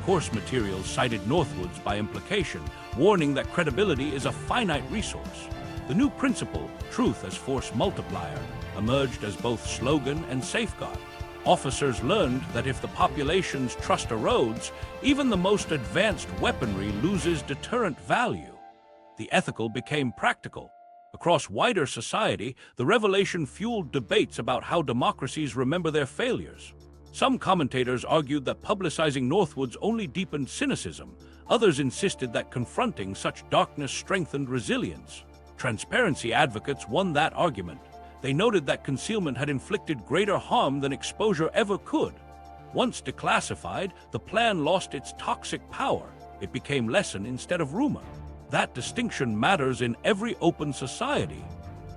S1: Course materials cited Northwoods by implication, warning that credibility is a finite resource. The new principle, truth as force multiplier, emerged as both slogan and safeguard. Officers learned that if the population's trust erodes, even the most advanced weaponry loses deterrent value. The ethical became practical. Across wider society, the revelation fueled debates about how democracies remember their failures. Some commentators argued that publicizing Northwoods only deepened cynicism. Others insisted that confronting such darkness strengthened resilience. Transparency advocates won that argument. They noted that concealment had inflicted greater harm than exposure ever could. Once declassified, the plan lost its toxic power. It became lesson instead of rumor. That distinction matters in every open society.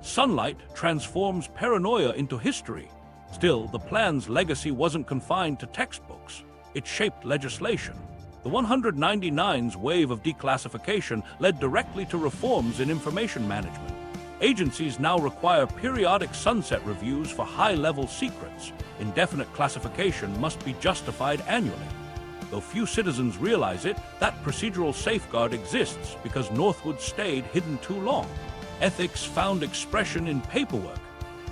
S1: Sunlight transforms paranoia into history. Still, the plan's legacy wasn't confined to textbooks. It shaped legislation. The 199's wave of declassification led directly to reforms in information management. Agencies now require periodic sunset reviews for high-level secrets. Indefinite classification must be justified annually. Though few citizens realize it, that procedural safeguard exists because Northwoods stayed hidden too long. Ethics found expression in paperwork,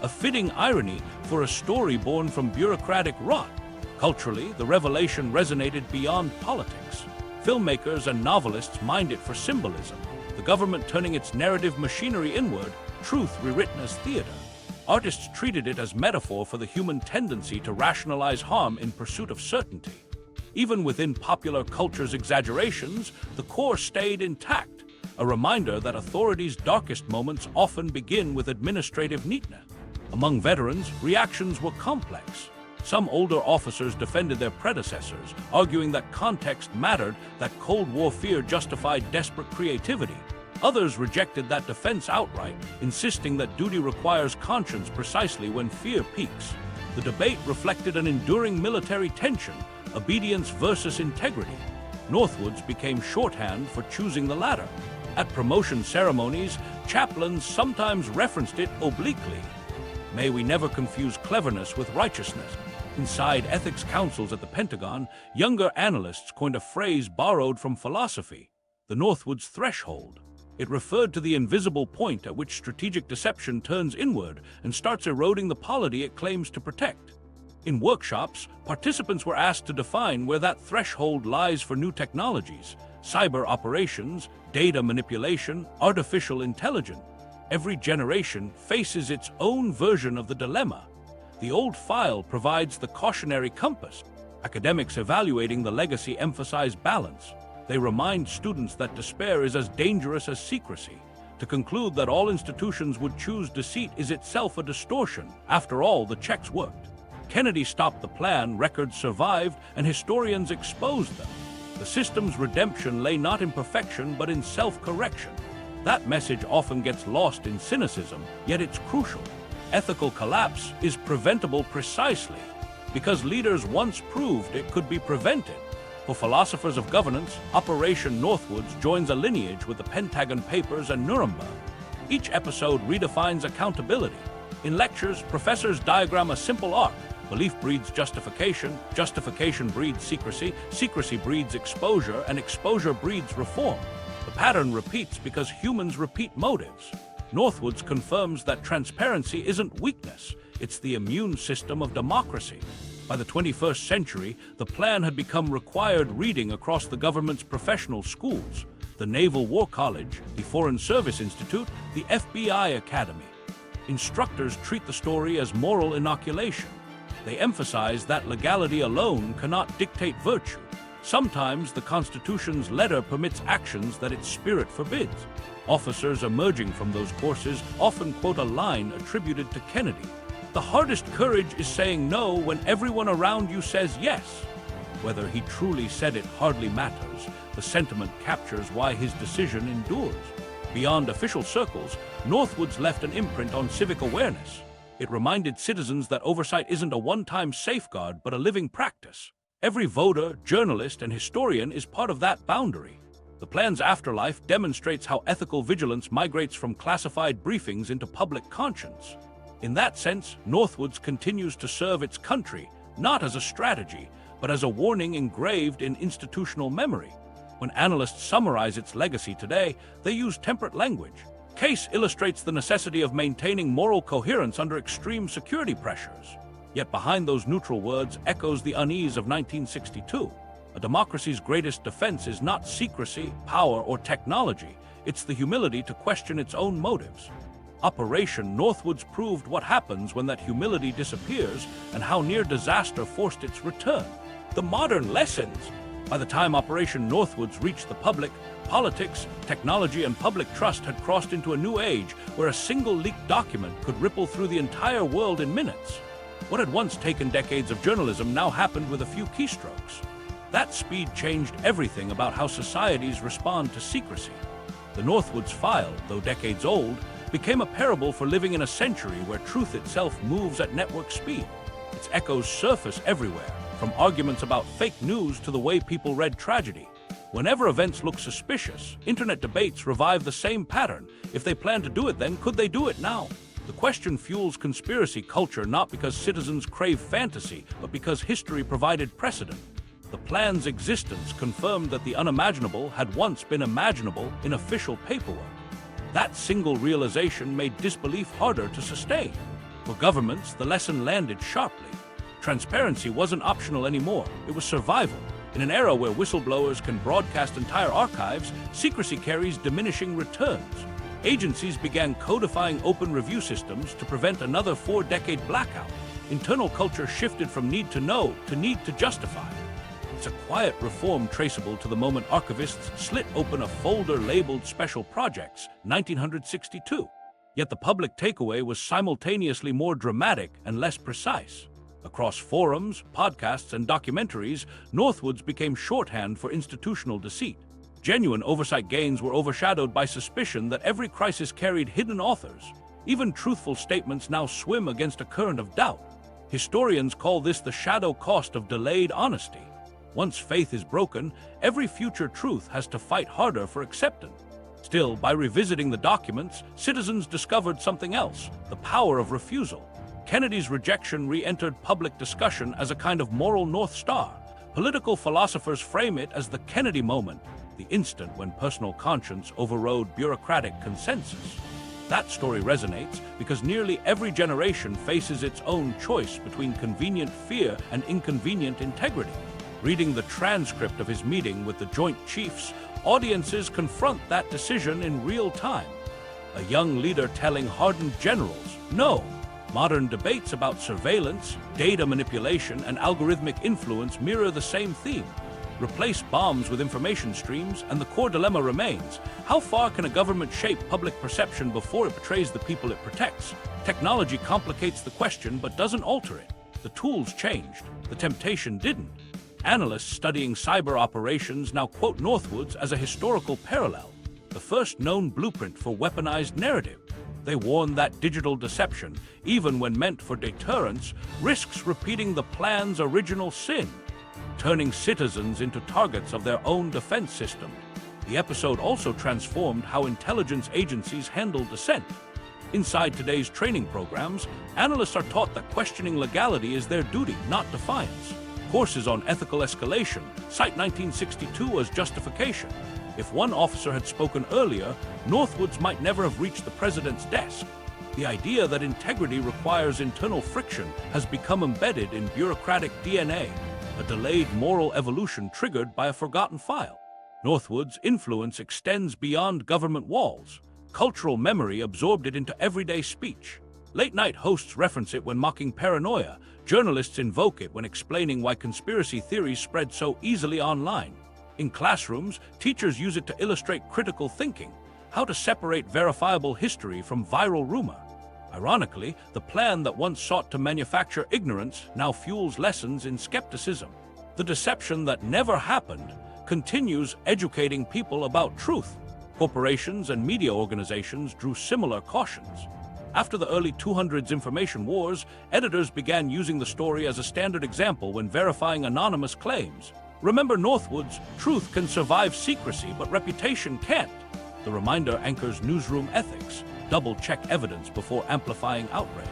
S1: a fitting irony for a story born from bureaucratic rot. Culturally, the revelation resonated beyond politics. Filmmakers and novelists mined it for symbolism. The government turning its narrative machinery inward, truth rewritten as theater. Artists treated it as metaphor for the human tendency to rationalize harm in pursuit of certainty. Even within popular culture's exaggerations, the core stayed intact, a reminder that authority's darkest moments often begin with administrative neatness. Among veterans, reactions were complex. Some older officers defended their predecessors, arguing that context mattered, that Cold War fear justified desperate creativity. Others rejected that defense outright, insisting that duty requires conscience precisely when fear peaks. The debate reflected an enduring military tension, obedience versus integrity. Northwoods became shorthand for choosing the latter. At promotion ceremonies, chaplains sometimes referenced it obliquely. May we never confuse cleverness with righteousness. Inside ethics councils at the Pentagon, younger analysts coined a phrase borrowed from philosophy, the Northwoods threshold. It referred to the invisible point at which strategic deception turns inward and starts eroding the polity it claims to protect. In workshops, participants were asked to define where that threshold lies for new technologies, cyber operations, data manipulation, artificial intelligence. Every generation faces its own version of the dilemma. The old file provides the cautionary compass. Academics evaluating the legacy emphasize balance. They remind students that despair is as dangerous as secrecy. To conclude that all institutions would choose deceit is itself a distortion. After all, the checks worked. Kennedy stopped the plan, records survived, and historians exposed them. The system's redemption lay not in perfection, but in self-correction. That message often gets lost in cynicism, yet it's crucial. Ethical collapse is preventable precisely because leaders once proved it could be prevented. For philosophers of governance, Operation Northwoods joins a lineage with the Pentagon Papers and Nuremberg. Each episode redefines accountability. In lectures, professors diagram a simple arc. Belief breeds justification, justification breeds secrecy, secrecy breeds exposure, and exposure breeds reform. The pattern repeats because humans repeat motives. Northwoods confirms that transparency isn't weakness, it's the immune system of democracy. By the 21st century, the plan had become required reading across the government's professional schools, the Naval War College, the Foreign Service Institute, the FBI Academy. Instructors treat the story as moral inoculation. They emphasize that legality alone cannot dictate virtue. Sometimes the Constitution's letter permits actions that its spirit forbids. Officers emerging from those courses often quote a line attributed to Kennedy. The hardest courage is saying no when everyone around you says yes. Whether he truly said it hardly matters. The sentiment captures why his decision endures. Beyond official circles, Northwoods left an imprint on civic awareness. It reminded citizens that oversight isn't a one-time safeguard, but a living practice. Every voter, journalist, and historian is part of that boundary. The plan's afterlife demonstrates how ethical vigilance migrates from classified briefings into public conscience. In that sense, Northwoods continues to serve its country, not as a strategy, but as a warning engraved in institutional memory. When analysts summarize its legacy today, they use temperate language. Case illustrates the necessity of maintaining moral coherence under extreme security pressures. Yet behind those neutral words echoes the unease of 1962. A democracy's greatest defense is not secrecy, power, or technology. It's the humility to question its own motives. Operation Northwoods proved what happens when that humility disappears and how near disaster forced its return. The modern lessons. By the time Operation Northwoods reached the public, politics, technology, and public trust had crossed into a new age where a single leaked document could ripple through the entire world in minutes. What had once taken decades of journalism now happened with a few keystrokes. That speed changed everything about how societies respond to secrecy. The Northwoods file, though decades old, became a parable for living in a century where truth itself moves at network speed. Its echoes surface everywhere, from arguments about fake news to the way people read tragedy. Whenever events look suspicious, internet debates revive the same pattern. If they plan to do it then, could they do it now? The question fuels conspiracy culture not because citizens crave fantasy, but because history provided precedent. The plan's existence confirmed that the unimaginable had once been imaginable in official paperwork. That single realization made disbelief harder to sustain. For governments, the lesson landed sharply. Transparency wasn't optional anymore, it was survival. In an era where whistleblowers can broadcast entire archives, secrecy carries diminishing returns. Agencies began codifying open review systems to prevent another 4-decade blackout. Internal culture shifted from need to know to need to justify. It's a quiet reform traceable to the moment archivists slit open a folder labeled Special Projects, 1962. Yet the public takeaway was simultaneously more dramatic and less precise. Across forums, podcasts, and documentaries, Northwoods became shorthand for institutional deceit. Genuine oversight gains were overshadowed by suspicion that every crisis carried hidden authors. Even truthful statements now swim against a current of doubt. Historians call this the shadow cost of delayed honesty. Once faith is broken, every future truth has to fight harder for acceptance. Still, by revisiting the documents, citizens discovered something else: the power of refusal. Kennedy's rejection re-entered public discussion as a kind of moral North Star. Political philosophers frame it as the Kennedy moment, the instant when personal conscience overrode bureaucratic consensus. That story resonates because nearly every generation faces its own choice between convenient fear and inconvenient integrity. Reading the transcript of his meeting with the Joint Chiefs, audiences confront that decision in real time. A young leader telling hardened generals, no. Modern debates about surveillance, data manipulation, and algorithmic influence mirror the same theme. Replace bombs with information streams, and the core dilemma remains: how far can a government shape public perception before it betrays the people it protects? Technology complicates the question but doesn't alter it. The tools changed, the temptation didn't. Analysts studying cyber operations now quote Northwoods as a historical parallel, the first known blueprint for weaponized narrative. They warn that digital deception, even when meant for deterrence, risks repeating the plan's original sin, turning citizens into targets of their own defense system. The episode also transformed how intelligence agencies handle dissent. Inside today's training programs, analysts are taught that questioning legality is their duty, not defiance. Courses on ethical escalation cite 1962 as justification. If one officer had spoken earlier, Northwoods might never have reached the president's desk. The idea that integrity requires internal friction has become embedded in bureaucratic DNA, a delayed moral evolution triggered by a forgotten file. Northwoods' influence extends beyond government walls. Cultural memory absorbed it into everyday speech. Late-night hosts reference it when mocking Paranoia. Journalists invoke it when explaining why conspiracy theories spread so easily online. In classrooms, teachers use it to illustrate critical thinking, how to separate verifiable history from viral rumor. Ironically, the plan that once sought to manufacture ignorance now fuels lessons in skepticism. The deception that never happened continues educating people about truth. Corporations and media organizations drew similar cautions. After the early 200s information wars, editors began using the story as a standard example when verifying anonymous claims. Remember Northwoods, truth can survive secrecy, but reputation can't. The reminder anchors newsroom ethics. Double-check evidence before amplifying outrage.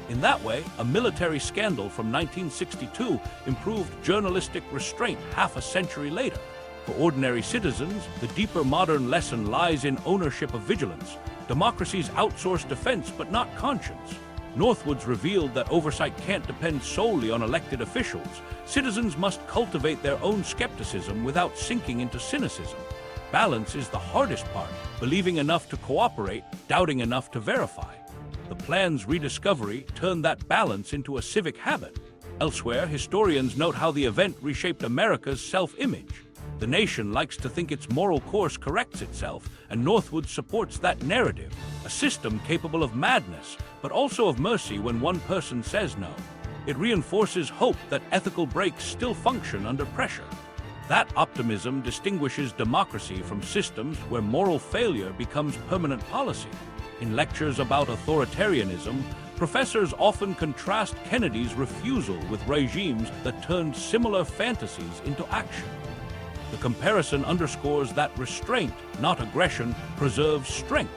S1: In that way, a military scandal from 1962 improved journalistic restraint half a century later. For ordinary citizens, the deeper modern lesson lies in ownership of vigilance. Democracies outsource defense, but not conscience. Northwoods revealed that oversight can't depend solely on elected officials. Citizens must cultivate their own skepticism without sinking into cynicism. Balance is the hardest part, believing enough to cooperate, doubting enough to verify. The plan's rediscovery turned that balance into a civic habit. Elsewhere, historians note how the event reshaped America's self-image. The nation likes to think its moral course corrects itself, and Northwoods supports that narrative, a system capable of madness, but also of mercy when one person says no. It reinforces hope that ethical breaks still function under pressure. That optimism distinguishes democracy from systems where moral failure becomes permanent policy. In lectures about authoritarianism, professors often contrast Kennedy's refusal with regimes that turned similar fantasies into action. The comparison underscores that restraint, not aggression, preserves strength.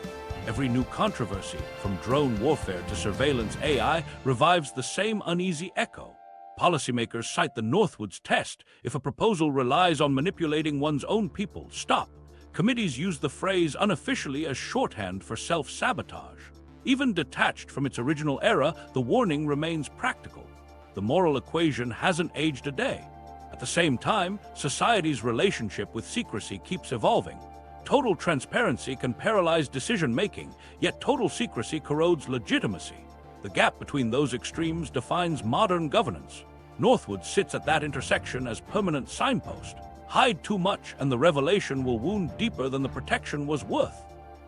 S1: Every new controversy, from drone warfare to surveillance AI, revives the same uneasy echo. Policymakers cite the Northwoods test. If a proposal relies on manipulating one's own people, stop. Committees use the phrase unofficially as shorthand for self-sabotage. Even detached from its original era, the warning remains practical. The moral equation hasn't aged a day. At the same time, society's relationship with secrecy keeps evolving. Total transparency can paralyze decision-making, yet total secrecy corrodes legitimacy. The gap between those extremes defines modern governance. Northwoods sits at that intersection as permanent signpost. Hide too much and the revelation will wound deeper than the protection was worth.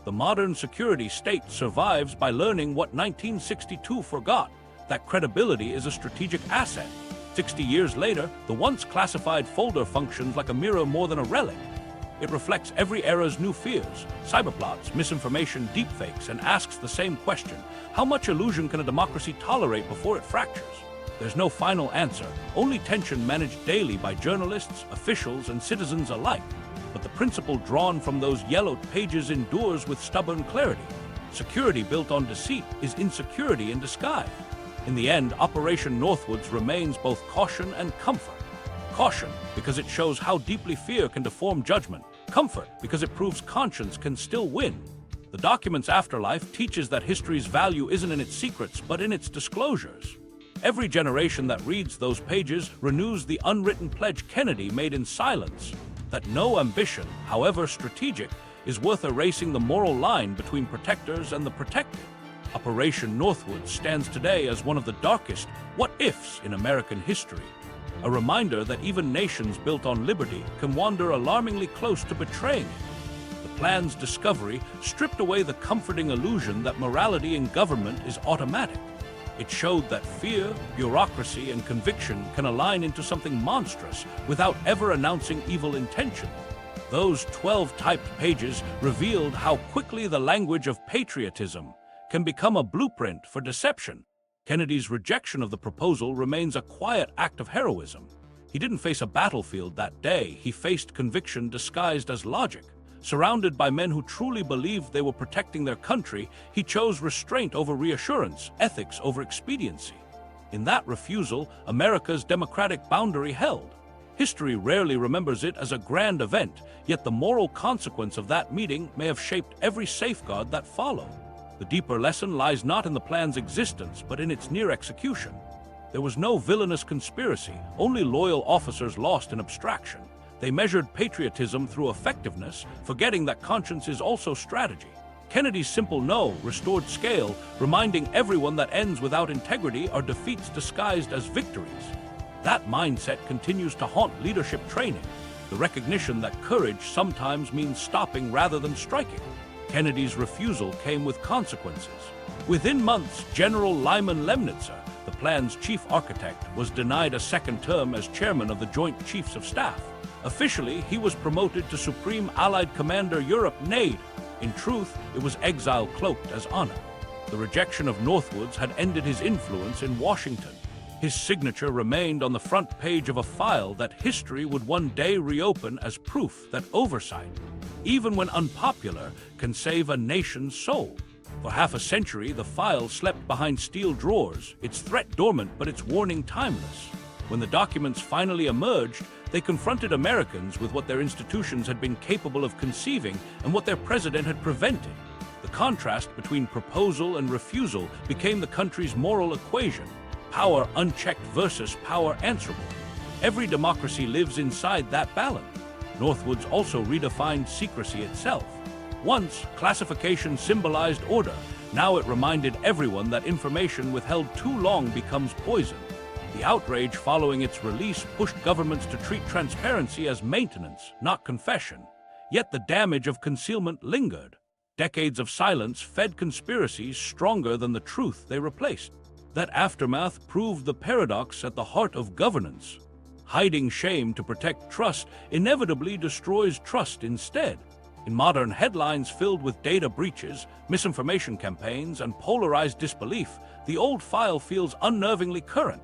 S1: The modern security state survives by learning what 1962 forgot, that credibility is a strategic asset. 60 years later, the once classified folder functions like a mirror more than a relic. It reflects every era's new fears, cyberplots, misinformation, deepfakes, and asks the same question: how much illusion can a democracy tolerate before it fractures? There's no final answer, only tension managed daily by journalists, officials, and citizens alike. But the principle drawn from those yellowed pages endures with stubborn clarity. Security built on deceit is insecurity in disguise. In the end, Operation Northwoods remains both caution and comfort. Caution, because it shows how deeply fear can deform judgment. Comfort, because it proves conscience can still win. The document's afterlife teaches that history's value isn't in its secrets, but in its disclosures. Every generation that reads those pages renews the unwritten pledge Kennedy made in silence, that no ambition, however strategic, is worth erasing the moral line between protectors and the protected. Operation Northwoods stands today as one of the darkest what-ifs in American history, a reminder that even nations built on liberty can wander alarmingly close to betraying it. The plan's discovery stripped away the comforting illusion that morality in government is automatic. It showed that fear, bureaucracy, and conviction can align into something monstrous without ever announcing evil intention. Those 12 typed pages revealed how quickly the language of patriotism can become a blueprint for deception. Kennedy's rejection of the proposal remains a quiet act of heroism. He didn't face a battlefield that day. He faced conviction disguised as logic. Surrounded by men who truly believed they were protecting their country, he chose restraint over reassurance, ethics over expediency. In that refusal, America's democratic boundary held. History rarely remembers it as a grand event, yet the moral consequence of that meeting may have shaped every safeguard that followed. The deeper lesson lies not in the plan's existence, but in its near execution. There was no villainous conspiracy, only loyal officers lost in abstraction. They measured patriotism through effectiveness, forgetting that conscience is also strategy. Kennedy's simple no restored scale, reminding everyone that ends without integrity are defeats disguised as victories. That mindset continues to haunt leadership training, the recognition that courage sometimes means stopping rather than striking. Kennedy's refusal came with consequences. Within months, General Lyman Lemnitzer, the plan's chief architect, was denied a second term as chairman of the Joint Chiefs of Staff. Officially, he was promoted to Supreme Allied Commander Europe NAID. In truth, it was exile cloaked as honor. The rejection of Northwoods had ended his influence in Washington. His signature remained on the front page of a file that history would one day reopen as proof that oversight, even when unpopular, can save a nation's soul. For half a century, the file slept behind steel drawers, its threat dormant but its warning timeless. When the documents finally emerged, they confronted Americans with what their institutions had been capable of conceiving and what their president had prevented. The contrast between proposal and refusal became the country's moral equation: power unchecked versus power answerable. Every democracy lives inside that balance. Northwoods also redefined secrecy itself. Once, classification symbolized order. Now it reminded everyone that information withheld too long becomes poison. The outrage following its release pushed governments to treat transparency as maintenance, not confession. Yet the damage of concealment lingered. Decades of silence fed conspiracies stronger than the truth they replaced. That aftermath proved the paradox at the heart of governance. Hiding shame to protect trust inevitably destroys trust instead. In modern headlines filled with data breaches, misinformation campaigns, and polarized disbelief, the old file feels unnervingly current.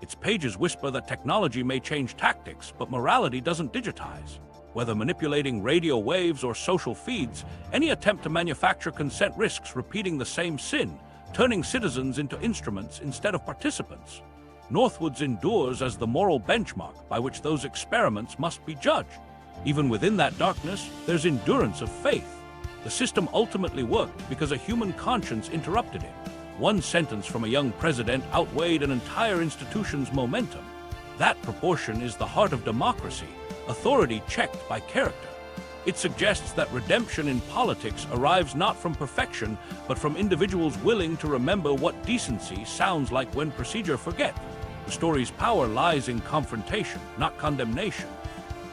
S1: Its pages whisper that technology may change tactics, but morality doesn't digitize. Whether manipulating radio waves or social feeds, any attempt to manufacture consent risks repeating the same sin, turning citizens into instruments instead of participants. Northwoods endures as the moral benchmark by which those experiments must be judged. Even within that darkness, there's endurance of faith. The system ultimately worked because a human conscience interrupted it. One sentence from a young president outweighed an entire institution's momentum. That proportion is the heart of democracy, authority checked by character. It suggests that redemption in politics arrives not from perfection, but from individuals willing to remember what decency sounds like when procedure forgets. The story's power lies in confrontation, not condemnation.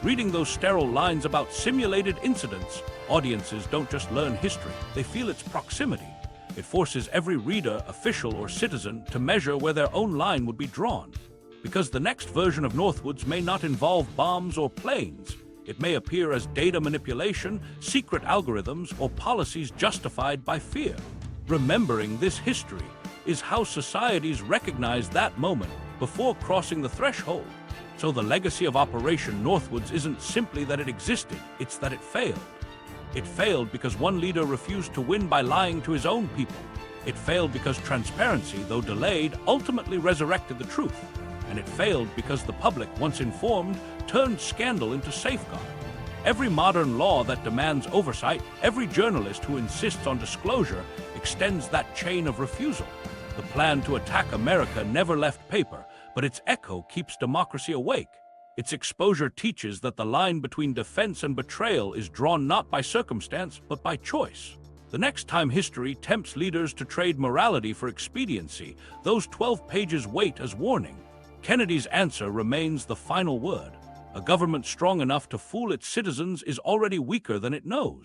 S1: Reading those sterile lines about simulated incidents, audiences don't just learn history, they feel its proximity. It forces every reader, official, or citizen to measure where their own line would be drawn. Because the next version of Northwoods may not involve bombs or planes. It may appear as data manipulation, secret algorithms, or policies justified by fear. Remembering this history is how societies recognize that moment before crossing the threshold. So the legacy of Operation Northwoods isn't simply that it existed, it's that it failed. It failed because one leader refused to win by lying to his own people. It failed because transparency, though delayed, ultimately resurrected the truth. And it failed because the public, once informed, turned scandal into safeguard. Every modern law that demands oversight, every journalist who insists on disclosure, extends that chain of refusal. The plan to attack America never left paper, but its echo keeps democracy awake. Its exposure teaches that the line between defense and betrayal is drawn not by circumstance, but by choice. The next time history tempts leaders to trade morality for expediency, those 12 pages wait as warning. Kennedy's answer remains the final word. A government strong enough to fool its citizens is already weaker than it knows.